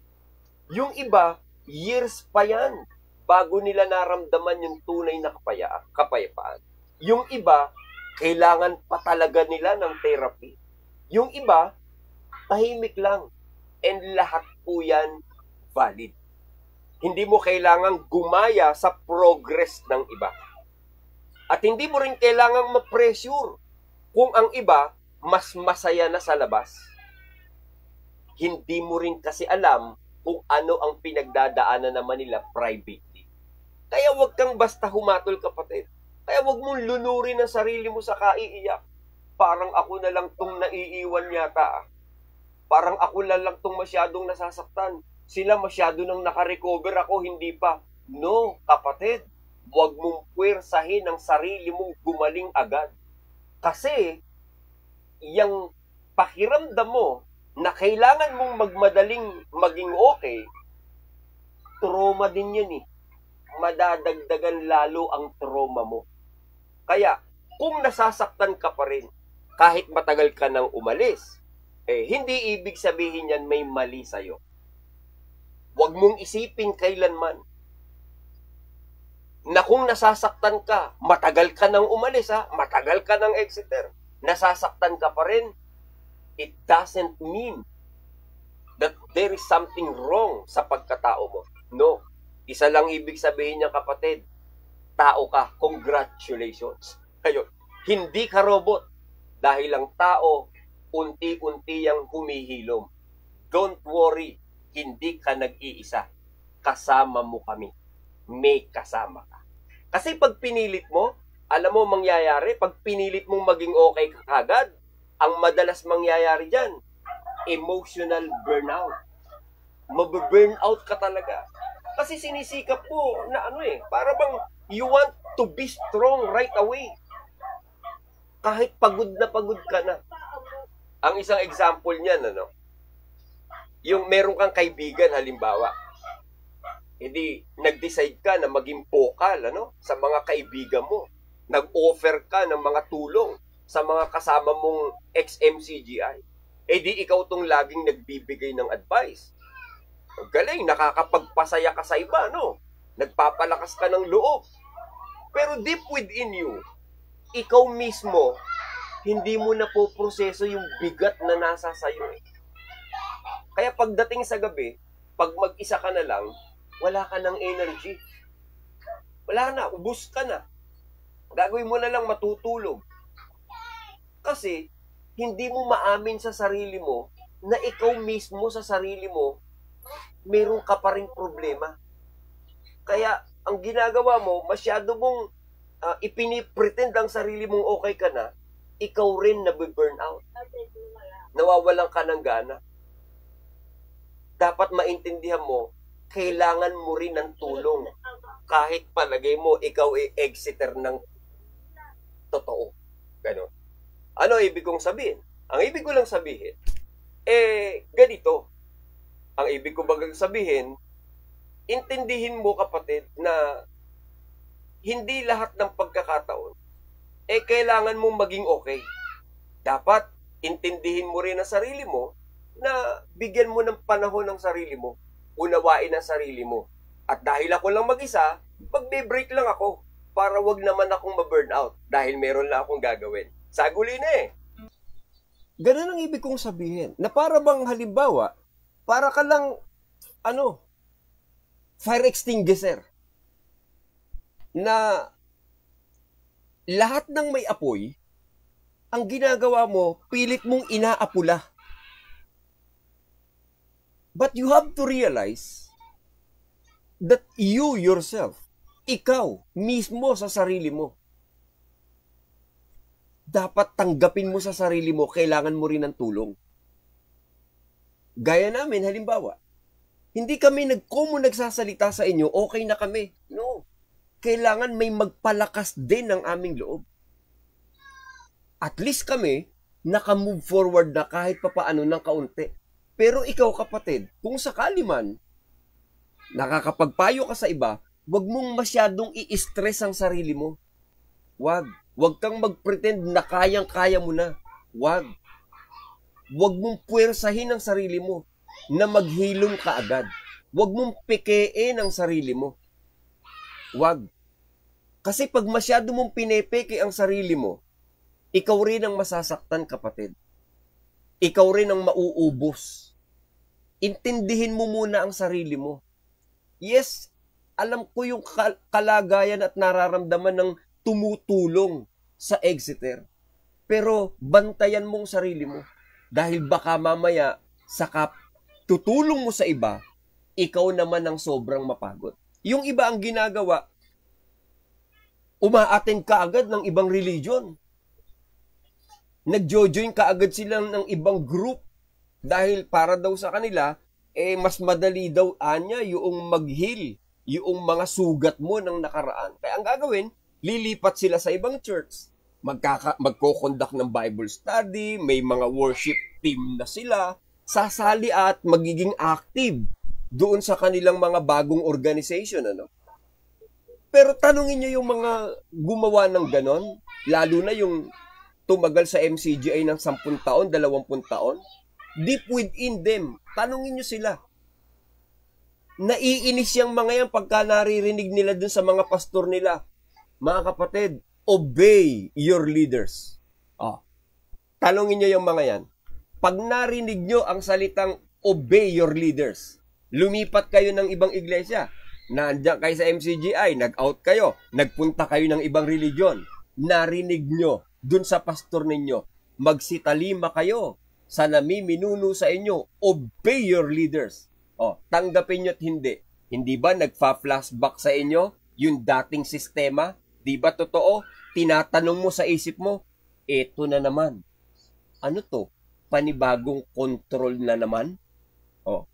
Yung iba, years pa yan bago nila naramdaman yung tunay na kapayapaan. Yung iba, kailangan pa talaga nila ng therapy. Yung iba, tahimik lang. And lahat po yan valid. Hindi mo kailangang gumaya sa progress ng iba. At hindi mo rin kailangang ma-pressure kung ang iba mas masaya na sa labas. Hindi mo rin kasi alam kung ano ang pinagdadaanan naman nila privately. Kaya huwag kang basta humatol kapatid. Kaya huwag mong lunurin ang sarili mo sa kaiiyak. Parang ako na lang tong naiiwan yata. Parang ako na lang tong masyadong nasasaktan. Sila masyado nang nakarecover, ako hindi pa. No, kapatid. Huwag mong puwersahin ang sarili mong gumaling agad. Kasi, yung pakiramdam mo na kailangan mong magmadaling maging okay, trauma din yan eh. Madadagdagan lalo ang trauma mo. Kaya, kung nasasaktan ka pa rin, kahit matagal ka nang umalis, hindi ibig sabihin yan may mali sa'yo. Huwag mong isipin kailanman na kung nasasaktan ka, matagal ka nang umalis matagal ka nang exiter, nasasaktan ka pa rin, it doesn't mean that there is something wrong sa pagkatao mo. No. Isa lang ibig sabihin niya kapatid, tao ka, congratulations. Ayun, hindi ka robot. Dahil ang tao, unti-unti yang humihilom. Don't worry, hindi ka nag-iisa. Kasama mo kami. May kasama ka. Kasi pag pinilit mo, alam mo mangyayari, pag pinilit mong maging okay ka kagad, ang madalas mangyayari dyan, emotional burnout. Mababurnout ka talaga. Kasi sinisikap mo na para bang you want to be strong right away. Kahit pagod ka na. Ang isang example niyan, yung meron kang kaibigan halimbawa, hindi nag-decide ka na maging vocal sa mga kaibigan mo. Nag-offer ka ng mga tulong sa mga kasama mong ex-MCGI. Di ikaw tong laging nagbibigay ng advice. Galing, nakakapagpasaya ka sa iba, Nagpapalakas ka ng loob. Pero deep within you, ikaw mismo, hindi mo na po proseso yung bigat na nasa sa'yo. Kaya pagdating sa gabi, pag mag-isa ka na lang, wala ka ng energy. Wala na, ubus ka na. Gagawin mo na lang matutulog. Kasi, hindi mo maamin sa sarili mo na ikaw mismo sa sarili mo, meron ka pa ring problema. Kaya, ang ginagawa mo, masyado mong ipinipretend ang sarili mong okay ka na, ikaw rin nabiburn out. Nawawalan ka ng gana. Dapat maintindihan mo, kailangan mo rin ng tulong. Kahit palagay mo, ikaw exiter ng totoo. Ganon. Ano ibig kong sabihin? Ang ibig ko lang sabihin, ganito. Ang ibig ko bagang sabihin, intindihin mo kapatid na hindi lahat ng pagkakataon kailangan mong maging okay. Dapat intindihin mo rin ang sarili mo na bigyan mo ng panahon ng sarili mo, unawain ang sarili mo. At dahil ako lang mag-isa, magbe-break lang ako. para wag naman akong ma-burnout dahil meron lang akong gagawin. Saguli na eh. Ganun ang ibig kong sabihin. Na para bang halimbawa, para ka lang, fire extinguisher. Na lahat ng may apoy, ang ginagawa mo, pilit mong inaapula. But you have to realize that you yourself, ikaw mismo sa sarili mo, dapat tanggapin mo sa sarili mo, kailangan mo rin ng tulong. Gaya namin, halimbawa, hindi kami nagsasalita sa inyo, okay na kami. No. Kailangan may magpalakas din ng aming loob. At least kami, naka-move forward na kahit papaano ng kaunti. Pero ikaw kapatid, kung sakali man, nakakapagpayo ka sa iba, wag mong masyadong i-stress ang sarili mo. Wag kang mag-pretend na kayang-kaya mo na. Wag mong puwersahin ang sarili mo na maghilom ka agad. Wag mong pekein ang sarili mo. Wag. Kasi pag masyado mong pinepeke ang sarili mo, ikaw rin ang masasaktan, kapatid. Ikaw rin ang mauubos. Intindihin mo muna ang sarili mo. Yes, alam ko yung kalagayan at nararamdaman ng tumutulong sa Exeter. Pero bantayan mong sarili mo. Dahil baka mamaya, sa tutulong mo sa iba, ikaw naman ang sobrang mapagod. Yung iba ang ginagawa, uma-attend ka agad ng ibang religion. Nag-join ka agad sila ng ibang group dahil para daw sa kanila, mas madali daw anya yung mag-heal, yung mga sugat mo ng nakaraan. Kaya ang gagawin, lilipat sila sa ibang church, magko-conduct ng Bible study, may mga worship team na sila, sasali at magiging active doon sa kanilang mga bagong organization. Pero tanungin nyo yung mga gumawa ng ganon, lalo na yung tumagal sa MCGI ng 10 taon, 20 taon, deep within them, tanungin nyo sila. Naiinis yung mga yan pagka naririnig nila dun sa mga pastor nila. Mga kapatid, obey your leaders. Tanungin nyo yung mga yan. Pag narinig nyo ang salitang obey your leaders, lumipat kayo ng ibang iglesia, nandiyan kayo sa MCGI, nag-out kayo, nagpunta kayo ng ibang religion, narinig nyo dun sa pastor ninyo, magsitalima kayo sa namiminuno sa inyo, obey your leaders. Tanggapin nyo at hindi. Hindi ba nagfa-flashback sa inyo yung dating sistema? Di ba totoo? Tinatanong mo sa isip mo, eto na naman. Ano to? Panibagong control na naman?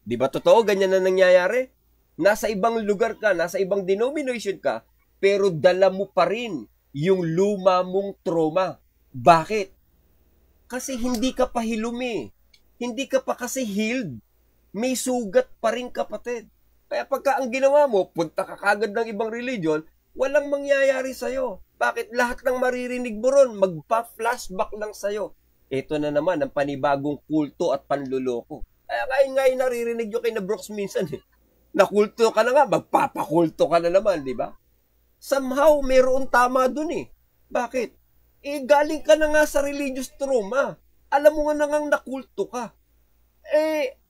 Di ba totoo? Ganyan na nangyayari? Nasa ibang lugar ka, nasa ibang denomination ka, pero dala mo pa rin yung luma mong trauma. Bakit? Kasi hindi ka pa hilumi. Hindi ka pa kasi healed. May sugat pa rin, kapatid. Kaya pagka ang ginawa mo, punta ka kagad ng ibang religion, walang mangyayari sa'yo. Bakit? Lahat ng maririnig mo ron, magpa-flashback lang sa'yo. Ito na naman ang panibagong kulto at panluloko. Kaya ngayon naririnig nyo kay na Brooks minsan nakulto ka na nga, magpapakulto ka na naman, di ba? Somehow, mayroon tama dun Bakit? Galing ka na nga sa religious trauma. Alam mo nga na ngang nakulto ka.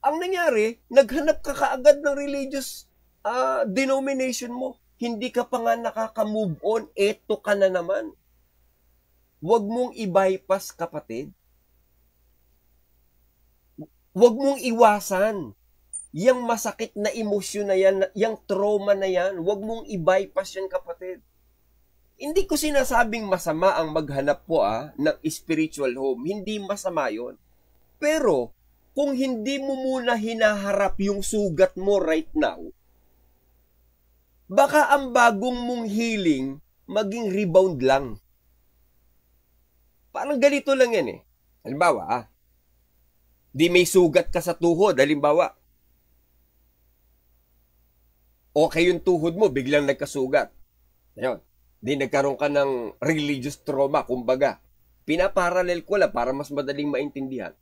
Ang nangyari, naghanap ka kaagad ng religious denomination mo. Hindi ka pa nga nakaka-move on. Eto ka na naman. Huwag mong i-bypass, kapatid. Huwag mong iwasan. Yang masakit na emosyon na yan, yang trauma na yan, huwag mong i-bypass yan, kapatid. Hindi ko sinasabing masama ang maghanap po ng spiritual home. Hindi masama yon. Pero, kung hindi mo muna hinaharap yung sugat mo right now, baka ang bagong mong healing maging rebound lang. Parang ganito lang yan Halimbawa, di may sugat ka sa tuhod. Halimbawa, okay yung tuhod mo, biglang nagkasugat. Ayun. Di nagkaroon ka ng religious trauma, kumbaga. Pinaparallel ko lang para mas madaling maintindihan.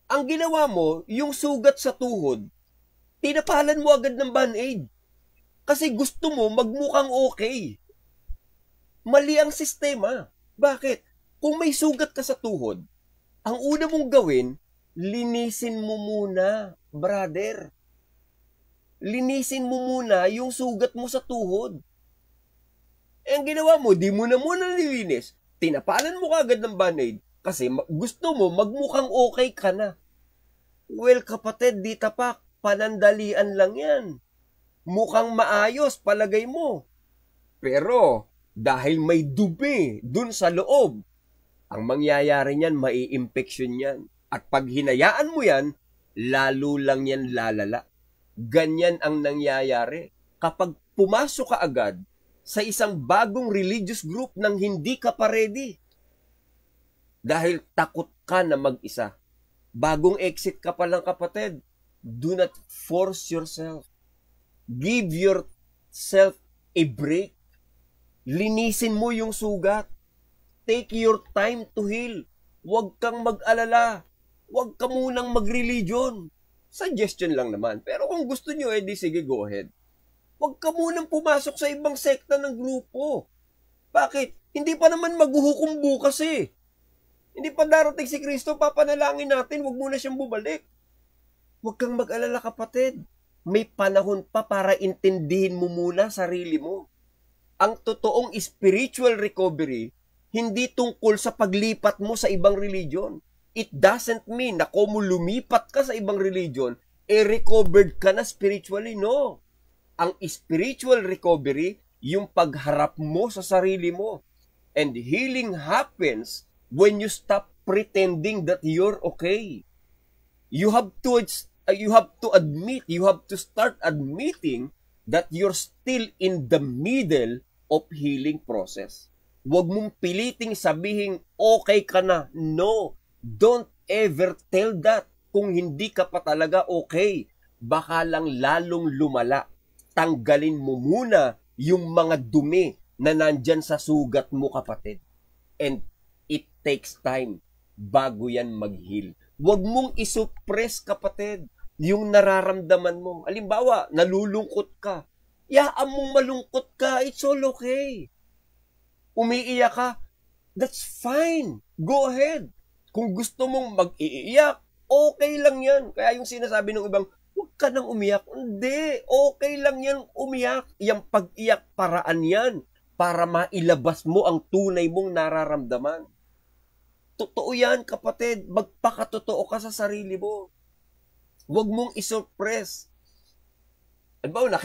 Ang ginawa mo, yung sugat sa tuhod, tinapalan mo agad ng band-aid. Kasi gusto mo magmukhang okay. Mali ang sistema. Bakit? Kung may sugat ka sa tuhod, ang una mong gawin, linisin mo muna, brother. Linisin mo muna yung sugat mo sa tuhod. Eh, ang ginawa mo, di mo na muna nilinis. Tinapalan mo kagad ng band-aid kasi gusto mo magmukhang okay ka na. Well, kapatid, di tapak. Panandalian lang yan. Mukhang maayos, palagay mo. Pero, dahil may dumi dun sa loob, ang mangyayari niyan, mai-infection yan. At pag hinayaan mo yan, lalo lang yan lalala. Ganyan ang nangyayari. Kapag pumasok ka agad sa isang bagong religious group nang hindi ka pa ready. Dahil takot ka na mag-isa. Bagong exit ka pa lang, kapatid. Do not force yourself. Give yourself a break. Linisin mo yung sugat. Take your time to heal. Huwag kang mag-alala. Huwag ka munang mag-religion. Suggestion lang naman. Pero kung gusto nyo, di sige, go ahead. Huwag ka munang pumasok sa ibang sekta ng grupo. Bakit? Hindi pa naman maghuhukom bukas eh. Hindi pa darating si Kristo, papanalangin natin, huwag muna siyang bumalik. Huwag kang mag-alala, kapatid. May panahon pa para intindihin mo muna sarili mo. Ang totoong spiritual recovery, hindi tungkol sa paglipat mo sa ibang religion. It doesn't mean na kung lumipat ka sa ibang religion, recovered ka na spiritually. No. Ang spiritual recovery, yung pagharap mo sa sarili mo. And healing happens when you stop pretending that you're okay. You have to admit, you have to start admitting that you're still in the middle of healing process. Huwag mong piliting sabihin, okay ka na. No, don't ever tell that kung hindi ka pa talaga okay. Baka lang lalong lumala. Tanggalin mo muna yung mga dumi na nandyan sa sugat mo, kapatid. And it takes time bago yan mag-heal. Huwag mong isuppress, kapatid, yung nararamdaman mo. Halimbawa, nalulungkot ka. Yaan mong malungkot ka. It's all okay. Umiiyak ka. That's fine. Go ahead. Kung gusto mong mag-iiyak, okay lang yan. Kaya yung sinasabi ng ibang, huwag ka nang umiyak. Hindi. Okay lang yan umiyak. Yung pag-iyak, paraan yan. Para mailabas mo ang tunay mong nararamdaman. Totoo yan, kapatid. Magpakatotoo ka sa sarili mo. Huwag mong isurpress. Ano ba,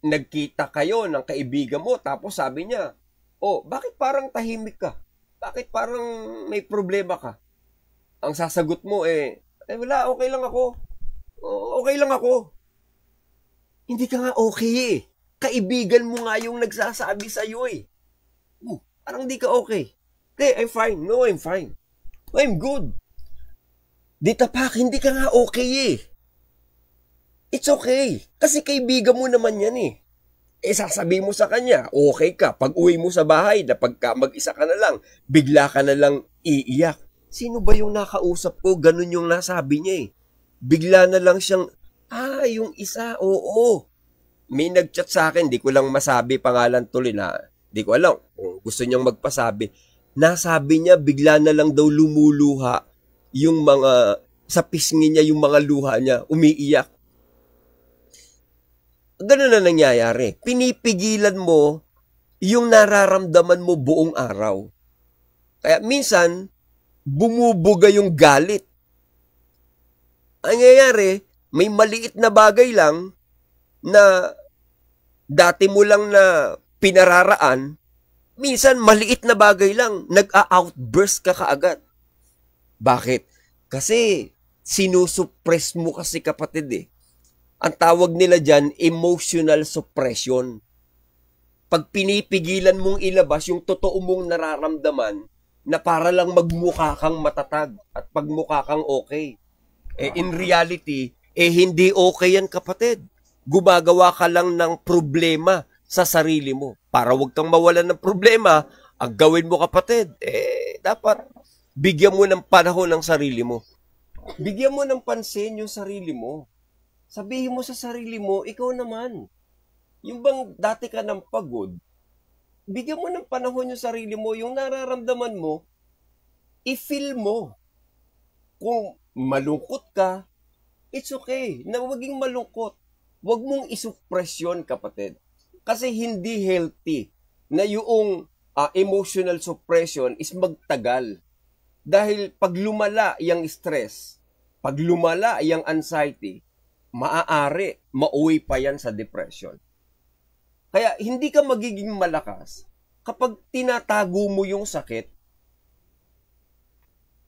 nagkita kayo ng kaibigan mo, tapos sabi niya, oh, bakit parang tahimik ka? Bakit parang may problema ka? Ang sasagot mo wala, okay lang ako. Okay lang ako. Hindi ka nga okay eh. Kaibigan mo nga yung nagsasabi sa'yo eh. Parang di ka okay. Okay, I'm fine. No, I'm fine. I'm good. Di tapak, hindi ka nga okay eh. It's okay. Kasi kaibigan mo naman yan eh. Sasabihin mo sa kanya, okay ka. Pag uwi mo sa bahay, na pagka mag-isa ka na lang, bigla ka na lang iiyak. Sino ba yung nakausap ko? Ganun yung nasabi niya eh. Bigla na lang siyang, yung isa, oo. May nag-chat sa akin, di ko lang masabi pangalan tuloy na, di ko alam kung gusto niyang magpasabi. Nasabi niya, bigla na lang daw lumuluha yung mga, sa pisngi niya, yung mga luha niya, umiiyak. Ganun na nangyayari. Pinipigilan mo yung nararamdaman mo buong araw. Kaya minsan, bumubuga yung galit. Ang nangyayari, may maliit na bagay lang na dati mo lang na pinararaan, minsan maliit na bagay lang, nag-outburst ka kaagad. Bakit? Kasi sinusuppress mo kasi, kapatid eh. Ang tawag nila dyan, emotional suppression. Pag pinipigilan mong ilabas yung totoo mong nararamdaman na para lang magmukha kang matatag at pagmukha kang okay. In reality, hindi okay yan, kapatid. Gumagawa ka lang ng problema sa sarili mo. Para wag kang mawalan ng problema, ang gawin mo, kapatid, dapat bigyan mo ng panahon ng sarili mo. Bigyan mo ng pansin yung sarili mo. Sabihin mo sa sarili mo, ikaw naman. Yung bang dati ka ng pagod, bigyan mo ng panahon yung sarili mo, yung nararamdaman mo, i-feel mo. Kung malungkot ka, it's okay na maging malungkot. Huwag mong isuppress yun, kapatid. Kasi hindi healthy na yung emotional suppression is magtagal. Dahil pag lumala yung stress, pag lumala yung anxiety, maaari, mauwi pa yan sa depression. Kaya hindi ka magiging malakas kapag tinatago mo yung sakit,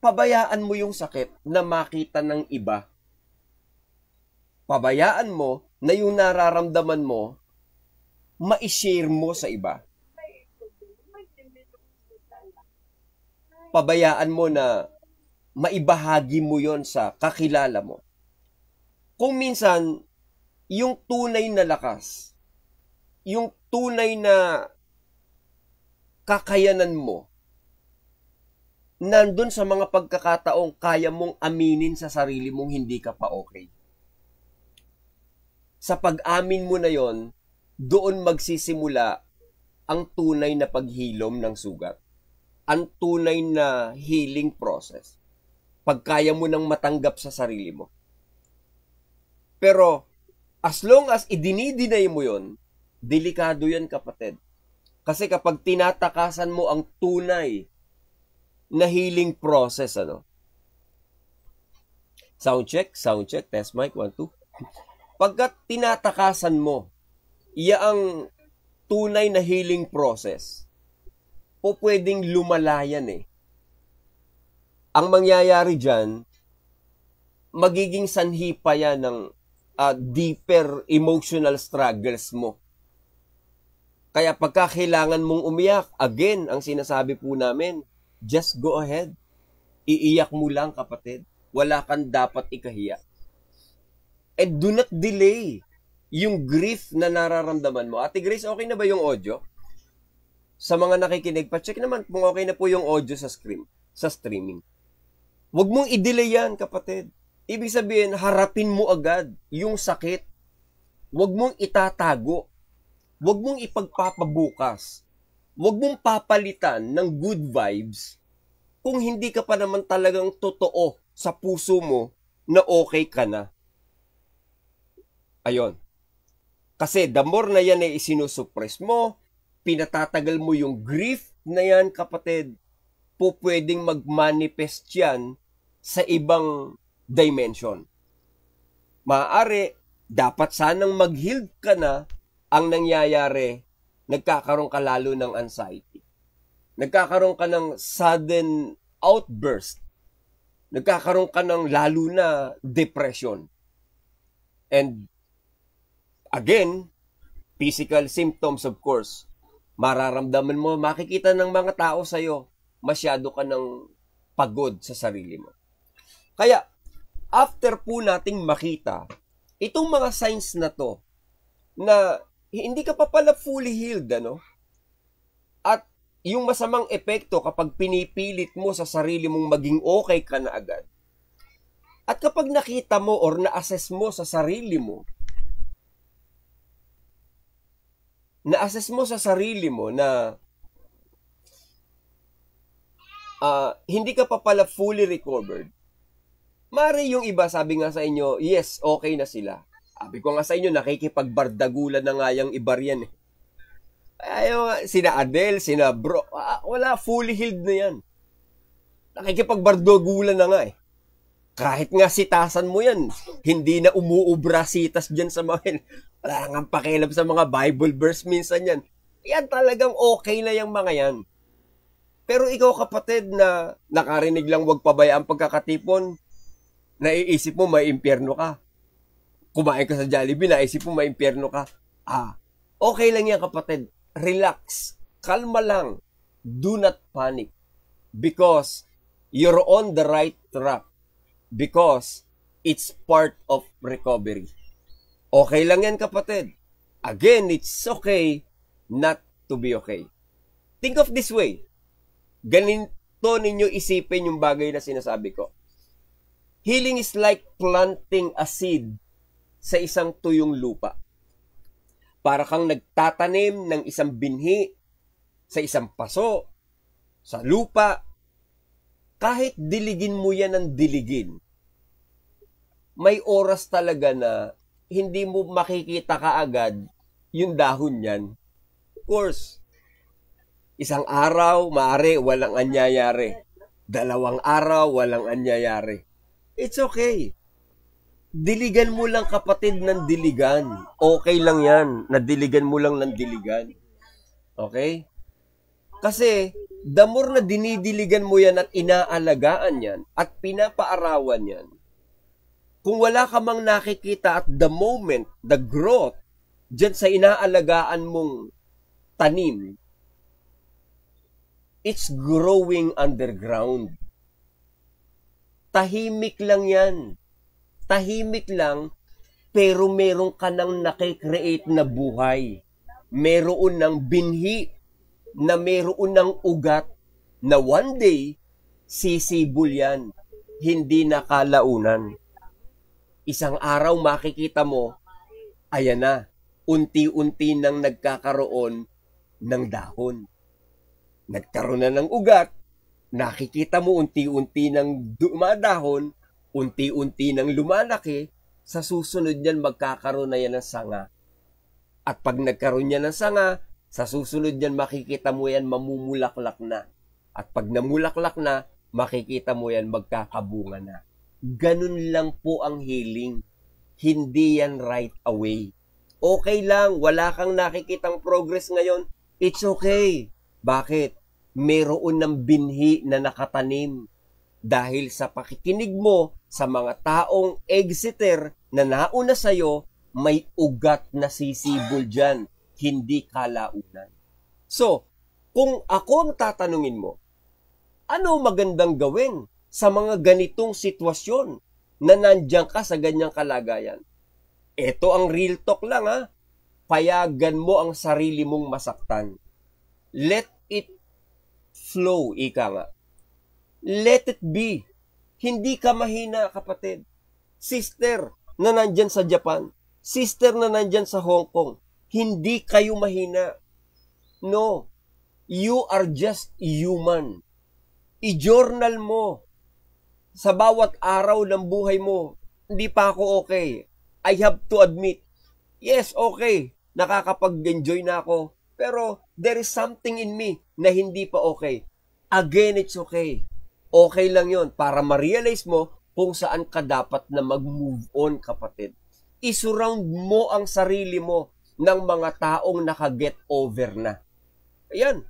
pabayaan mo yung sakit na makita ng iba. Pabayaan mo na yung nararamdaman mo, ma-share mo sa iba. Pabayaan mo na maibahagi mo yon sa kakilala mo. Kung minsan, yung tunay na lakas, yung tunay na kakayanan mo, nandun sa mga pagkakataong kaya mong aminin sa sarili mong hindi ka pa okay. Sa pag-amin mo na yon, doon magsisimula ang tunay na paghilom ng sugat. Ang tunay na healing process. Pag kaya mo nang matanggap sa sarili mo. Pero, as long as idinidinay mo yon, delikado yan, kapatid. Kasi kapag tinatakasan mo ang tunay na healing process, Sound check, test mic, 1, 2. Pagkat tinatakasan mo, iya ang tunay na healing process, o pwedeng lumalayan eh. Ang mangyayari dyan, magiging sanhi pa yan ng deeper emotional struggles mo. Kaya pagka kailangan mong umiyak, again, ang sinasabi po namin, just go ahead. Iiyak mo lang, kapatid. Wala kang dapat ikahiya. And do not delay yung grief na nararamdaman mo. Ate Grace, okay na ba yung audio? Sa mga nakikinig, pa-check naman kung okay na po yung audio sa streaming. Huwag mong i-delay yan, kapatid. Ibig sabihin, harapin mo agad yung sakit. Huwag mong itatago. Huwag mong ipagpapabukas. Huwag mong papalitan ng good vibes kung hindi ka pa naman talagang totoo sa puso mo na okay ka na. Ayon. Kasi the more na yan ay isinusuppress mo, pinatatagal mo yung grief na yan, kapatid, po pwedeng mag-manifest yan sa ibang dimension. Maaari, dapat sanang mag-healed ka na, ang nangyayari, nagkakaroon ka lalo ng anxiety. Nagkakaroon ka ng sudden outburst. Nagkakaroon ka ng lalo na depression. And again, physical symptoms, of course, mararamdaman mo, makikita ng mga tao sa'yo, masyado ka ng pagod sa sarili mo. Kaya, after po nating makita, itong mga signs na to, na hindi ka pa pala fully healed, at yung masamang epekto kapag pinipilit mo sa sarili mong maging okay ka na agad, at kapag nakita mo or na-assess mo sa sarili mo, na hindi ka pa pala fully recovered, mari yung iba, sabi nga sa inyo, yes, okay na sila. Sabi ko nga sa inyo, nakikipagbardagulan na nga yung iba riyan eh. Sina Adele, sina bro, wala, fully healed na yan. Nakikipagbardagulan na nga eh. Kahit nga sitasan mo yan, hindi na umuubra sitas dyan sa mga, wala nga pakialam sa mga Bible verse minsan yan. Yan talagang okay na yung mga yan. Pero ikaw, kapatid, na nakarinig lang wag pabayaan pagkakatipon, naiisip mo may impyerno ka. Kumain ka sa Jollibee, naisip mo may impyerno ka. Okay lang yan, kapatid. Relax. Kalma lang. Do not panic. Because you're on the right track. Because it's part of recovery. Okay lang yan, kapatid. Again, it's okay not to be okay. Think of this way. Ganito ninyo isipin yung bagay na sinasabi ko. Healing is like planting a seed sa isang tuyong lupa. Para kang nagtatanim ng isang binhi sa isang paso, sa lupa, kahit diligin mo yan ng diligin, may oras talaga na hindi mo makikita kaagad yung dahon niyan. Of course, isang araw, maaari, walang anyayari. 2 araw, walang anyayari. It's okay. Diligan mo lang, kapatid, ng diligan. Okay lang yan, nadiligan mo lang ng diligan. Okay? Kasi, the more na dinidiligan mo yan at inaalagaan yan at pinapaarawan yan, kung wala ka mang nakikita at the moment, the growth, dyan sa inaalagaan mong tanim, it's growing underground. Tahimik lang yan. Tahimik lang, pero meron ka nang nakikreate na buhay. Meron ng binhi, na meron ng ugat, na one day, sisibol yan. Hindi nakalaunan. Isang araw makikita mo, ayan na, unti-unti nang nagkakaroon ng dahon. Nagkaroon na ng ugat, nakikita mo unti-unti nang dumadahon, unti-unti nang lumalaki, sa susunod niyan magkakaroon na yan ng sanga. At pag nagkaroon yan ng sanga, sa susunod niyan makikita mo yan mamumulaklak na. At pag namulaklak na, makikita mo yan magkakabunga na. Ganun lang po ang healing. Hindi yan right away. Okay lang, wala kang nakikitang progress ngayon, it's okay. Bakit? Meron ng binhi na nakatanim. Dahil sa pakikinig mo sa mga taong exiter na nauna sa'yo, may ugat na sisibol dyan, hindi kalaunan. So, kung ako ang tatanungin mo, ano magandang gawin sa mga ganitong sitwasyon na nandiyan ka sa ganyang kalagayan? Ito ang real talk lang ha. Payagan mo ang sarili mong masaktan. Let it flow, ika nga. Let it be. Hindi ka mahina, kapatid. Sister na nandyan sa Japan, sister na nandyan sa Hong Kong, hindi kayo mahina. No. You are just human. I-journal mo. Sa bawat araw ng buhay mo, hindi pa ako okay. I have to admit, yes, okay, nakakapag-enjoy na ako, pero there is something in me na hindi pa okay. Again, it's okay. Okay lang yon para ma-realize mo kung saan ka dapat na mag-move on, kapatid. I-surround mo ang sarili mo ng mga taong naka-get over na. Ayan,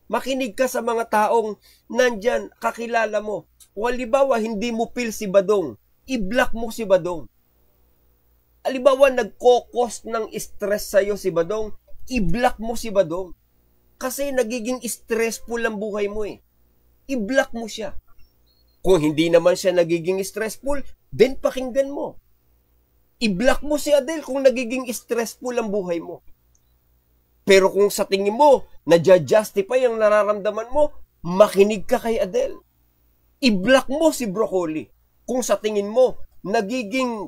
makinig ka sa mga taong nandyan, kakilala mo. Kung halimbawa, hindi mo feel si Badong, i-block mo si Badong. Halimbawa, nagko-cause ng stress sa'yo si Badong, i-block mo si Badong. Kasi nagiging stressful ang buhay mo eh. I-block mo siya. Kung hindi naman siya nagiging stressful, then pakinggan mo. I-block mo si Adele kung nagiging stressful ang buhay mo. Pero kung sa tingin mo, nadja-justify ang nararamdaman mo, makinig ka kay Adele. I-block mo si Broccoli. Kung sa tingin mo, nagiging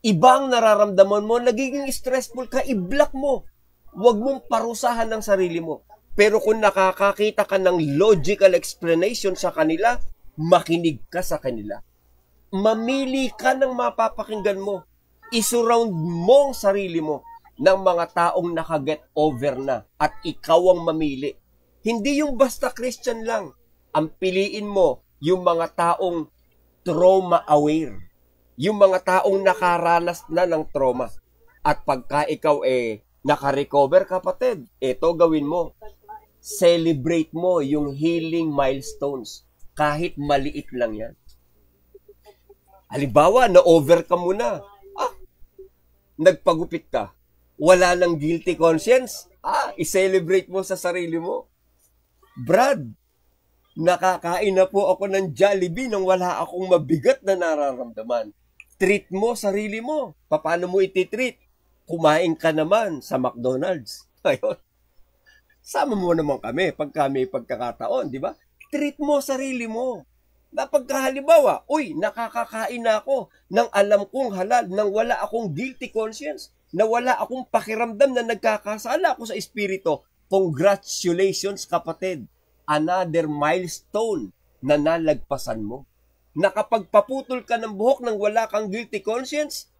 ibang nararamdaman mo, nagiging stressful ka, i-block mo. Huwag mong parusahan ng sarili mo. Pero kung nakakakita ka ng logical explanation sa kanila, makinig ka sa kanila. Mamili ka ng mapapakinggan mo. I-surround mo ang sarili mo ng mga taong nakaget over na at ikaw ang mamili. Hindi yung basta Christian lang. Ang piliin mo yung mga taong trauma aware. Yung mga taong nakaranas na ng trauma. At pagka ikaw naka-recover, kapatid, ito gawin mo. Celebrate mo yung healing milestones. Kahit maliit lang yan. Halimbawa, na-overcome mo na. Nagpagupit ka. Wala nang guilty conscience. I-celebrate mo sa sarili mo. Brad, nakakain na po ako ng Jollibee nang wala akong mabigat na nararamdaman. Treat mo sarili mo. Paano mo iti-treat? Kumain ka naman sa McDonald's. Ayun. Sama mo naman kami pag kami pagkakataon, di ba? Treat mo sarili mo. Na pagkahalimbawa, nakakakain na ako ng alam kong halal, nang wala akong guilty conscience, na wala akong pakiramdam na nagkakasala ako sa espiritu. Congratulations kapatid, another milestone na nalagpasan mo. Nakapagpaputol ka ng buhok nang wala kang guilty conscience,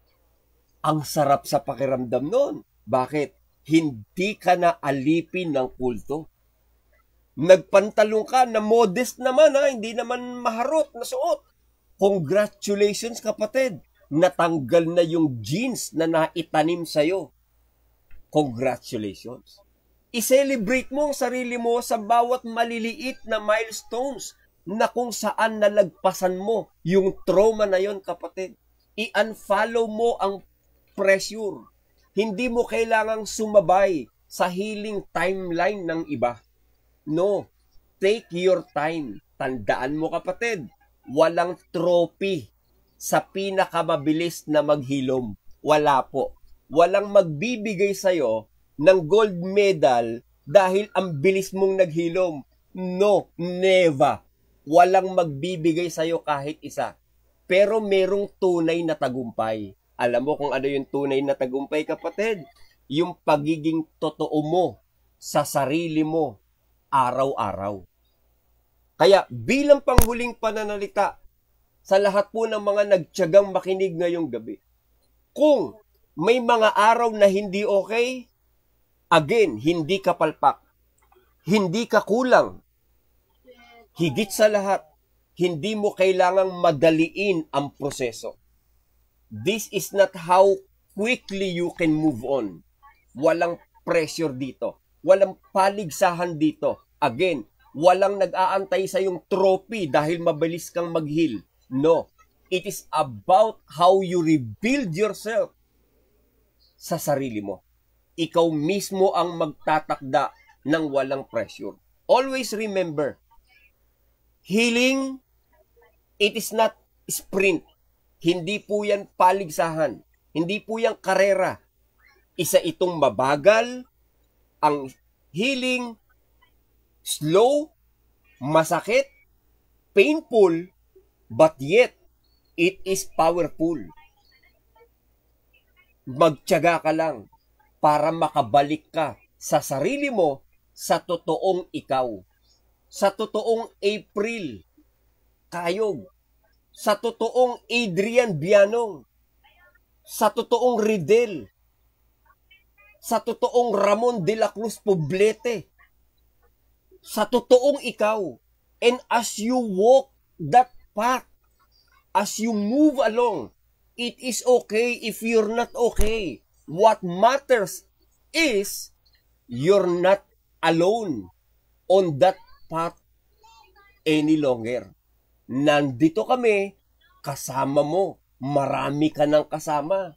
ang sarap sa pakiramdam nun. Bakit? Hindi ka na alipin ng kulto. Nagpantalong ka na modest naman, hindi naman maharot na suot. Congratulations kapatid, natanggal na yung jeans na naitanim sa'yo. Congratulations. I-celebrate mo ang sarili mo sa bawat maliliit na milestones na kung saan nalagpasan mo yung trauma na yon kapatid. I-unfollow mo ang pressure. Hindi mo kailangang sumabay sa healing timeline ng iba. No, take your time. Tandaan mo kapatid, walang trophy sa pinakamabilis na maghilom. Wala po. Walang magbibigay sa'yo ng gold medal dahil ang bilis mong naghilom. No, never. Walang magbibigay sa'yo kahit isa. Pero merong tunay na tagumpay. Alam mo kung ano yung tunay na tagumpay, kapatid? Yung pagiging totoo mo sa sarili mo araw-araw. Kaya bilang panghuling pananalita sa lahat po ng mga nagtiyagang makinig ngayong gabi, kung may mga araw na hindi okay, again, hindi ka palpak, hindi ka kulang. Higit sa lahat, hindi mo kailangang madaliin ang proseso. This is not how quickly you can move on. Walang pressure dito. Walang paligsahan dito. Again, walang nag-aantay sa yung trophy dahil mabilis kang mag-heal. No. It is about how you rebuild yourself sa sarili mo. Ikaw mismo ang magtatakda ng walang pressure. Always remember, healing, it is not sprint. Hindi po yan paligsahan. Hindi po yan karera. Isa itong mabagal. Ang healing, slow, masakit, painful, but yet, it is powerful. Magtiyaga ka lang para makabalik ka sa sarili mo sa totoong ikaw. Sa totoong April Kayog. Sa totoong Adrian Bianong. Sa totoong Ridel. Sa totoong Ramon de la Cruz Poblete. Sa totoong ikaw. And as you walk that path, as you move along, it is okay if you're not okay. What matters is you're not alone on that path any longer. Nandito kami, kasama mo. Marami ka ng kasama.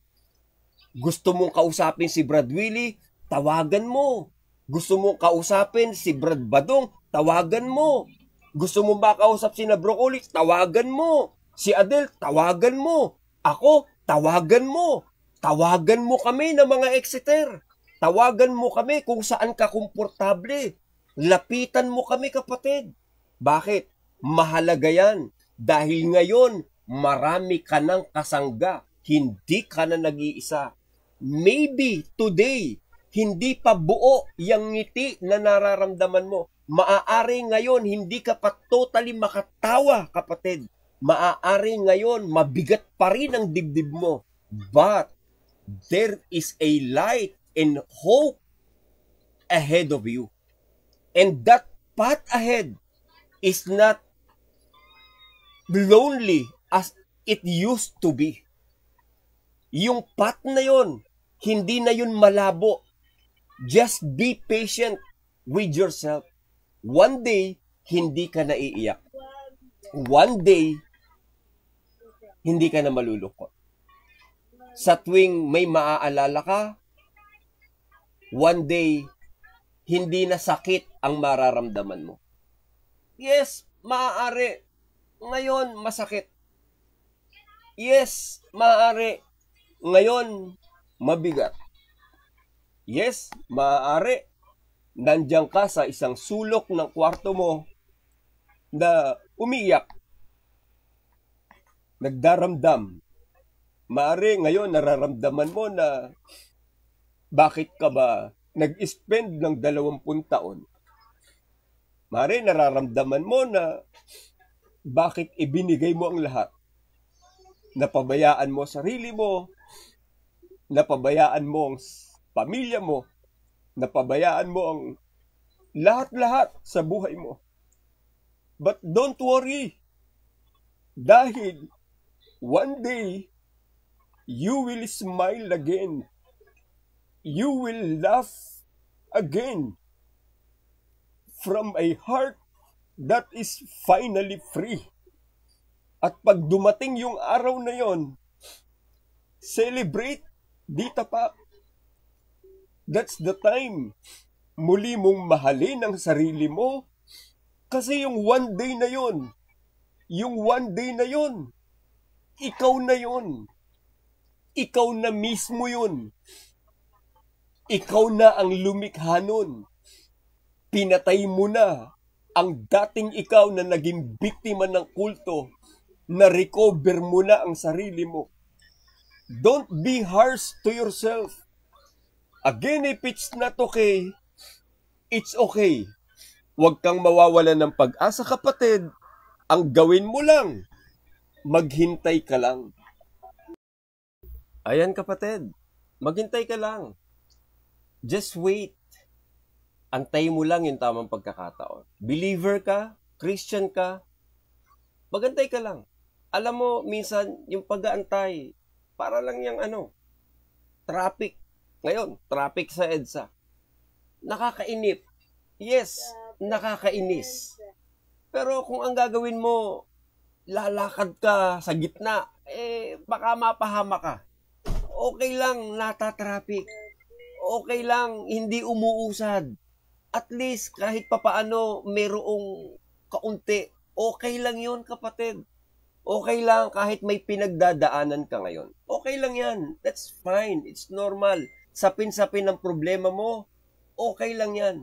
Gusto mong kausapin si Brad Willie, tawagan mo. Gusto mong kausapin si Brad Badong, tawagan mo. Gusto mong makausap si na Broccoli, tawagan mo. Si Adel, tawagan mo. Ako, tawagan mo. Tawagan mo kami ng mga Exeter. Tawagan mo kami kung saan ka komportable. Lapitan mo kami, kapatid. Bakit? Mahalaga yan. Dahil ngayon, marami ka ng kasangga. Hindi ka na nag-iisa. Maybe today, hindi pa buo yung ngiti na nararamdaman mo. Maaari ngayon, hindi ka pa totally makatawa, kapatid. Maaari ngayon, mabigat pa rin ang dibdib mo. But, there is a light and hope ahead of you. And that path ahead is not lonely as it used to be. Yung path na yon, hindi na yun malabo. Just be patient with yourself. One day, hindi ka na iiyak. One day, hindi ka na malulungkot. Sa tuwing may maaalala ka, one day, hindi na sakit ang mararamdaman mo. Yes, maaari. Ngayon, masakit. Yes, maaari. Ngayon, mabigat. Yes, maaari. Nandiyan ka sa isang sulok ng kwarto mo na umiyak. Nagdaramdam. Maaari ngayon nararamdaman mo na bakit ka ba nag-spend ng 20 taon, mare nararamdaman mo na bakit ibinigay mo ang lahat. Napabayaan mo sarili mo, napabayaan mo ang pamilya mo, napabayaan mo ang lahat-lahat sa buhay mo. But don't worry, dahil one day, you will smile again. You will laugh again from a heart that is finally free. At pag dumating yung araw na yon, celebrate, di tapat. That's the time muli mong mahalin ang sarili mo kasi yung one day na yon, ikaw na yon. Ikaw na mismo yun. Ikaw na ang lumikha nun. Pinatay mo na ang dating ikaw na naging biktima ng kulto. Na-recover mo na ang sarili mo. Don't be harsh to yourself. Again, if it's not okay, it's okay. Huwag kang mawawalan ng pag-asa, kapatid. Ang gawin mo lang, maghintay ka lang. Ayan, kapatid, maghintay ka lang. Just wait. Antay mo lang yung tamang pagkakataon. Believer ka, Christian ka, magantay ka lang. Alam mo, minsan, yung pag-aantay, para lang yung traffic. Ngayon, traffic sa EDSA. Nakakainip. Yes, nakakainis. Pero kung ang gagawin mo, lalakad ka sa gitna, baka mapahama ka. Okay lang, natatraffic. Okay lang, hindi umuusad. At least, kahit papaano, merong kaunti. Okay lang yun, kapatid. Okay lang kahit may pinagdadaanan ka ngayon. Okay lang yan. That's fine. It's normal. Sapin-sapin ang problema mo. Okay lang yan.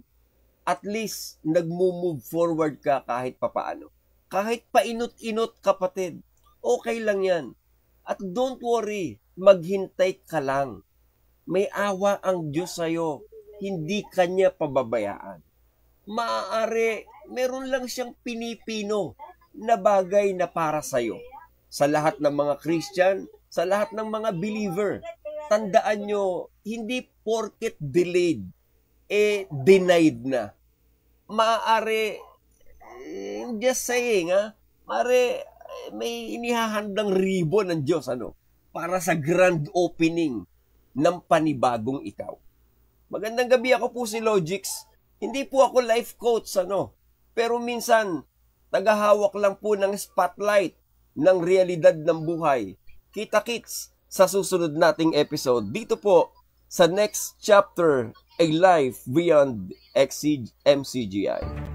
At least, nagmo-move forward ka kahit papaano. Kahit painot-inot, kapatid. Okay lang yan. At don't worry, maghintay ka lang. May awa ang Diyos sa'yo. Hindi kanya pababayaan. Maaari, meron lang siyang pinipino na bagay na para sa'yo. Sa lahat ng mga Christian, sa lahat ng mga believer, tandaan nyo, hindi porket delayed, denied na. Maaari, just saying, maaari, may inihahandang ribbon ng Diyos, para sa grand opening ng panibagong ikaw. Magandang gabi, ako po si Logix. Hindi po ako life coach, pero minsan, tagahawak lang po ng spotlight ng realidad ng buhay. Kita-kits sa susunod nating episode. Dito po, sa next chapter, A Life Beyond MCGI.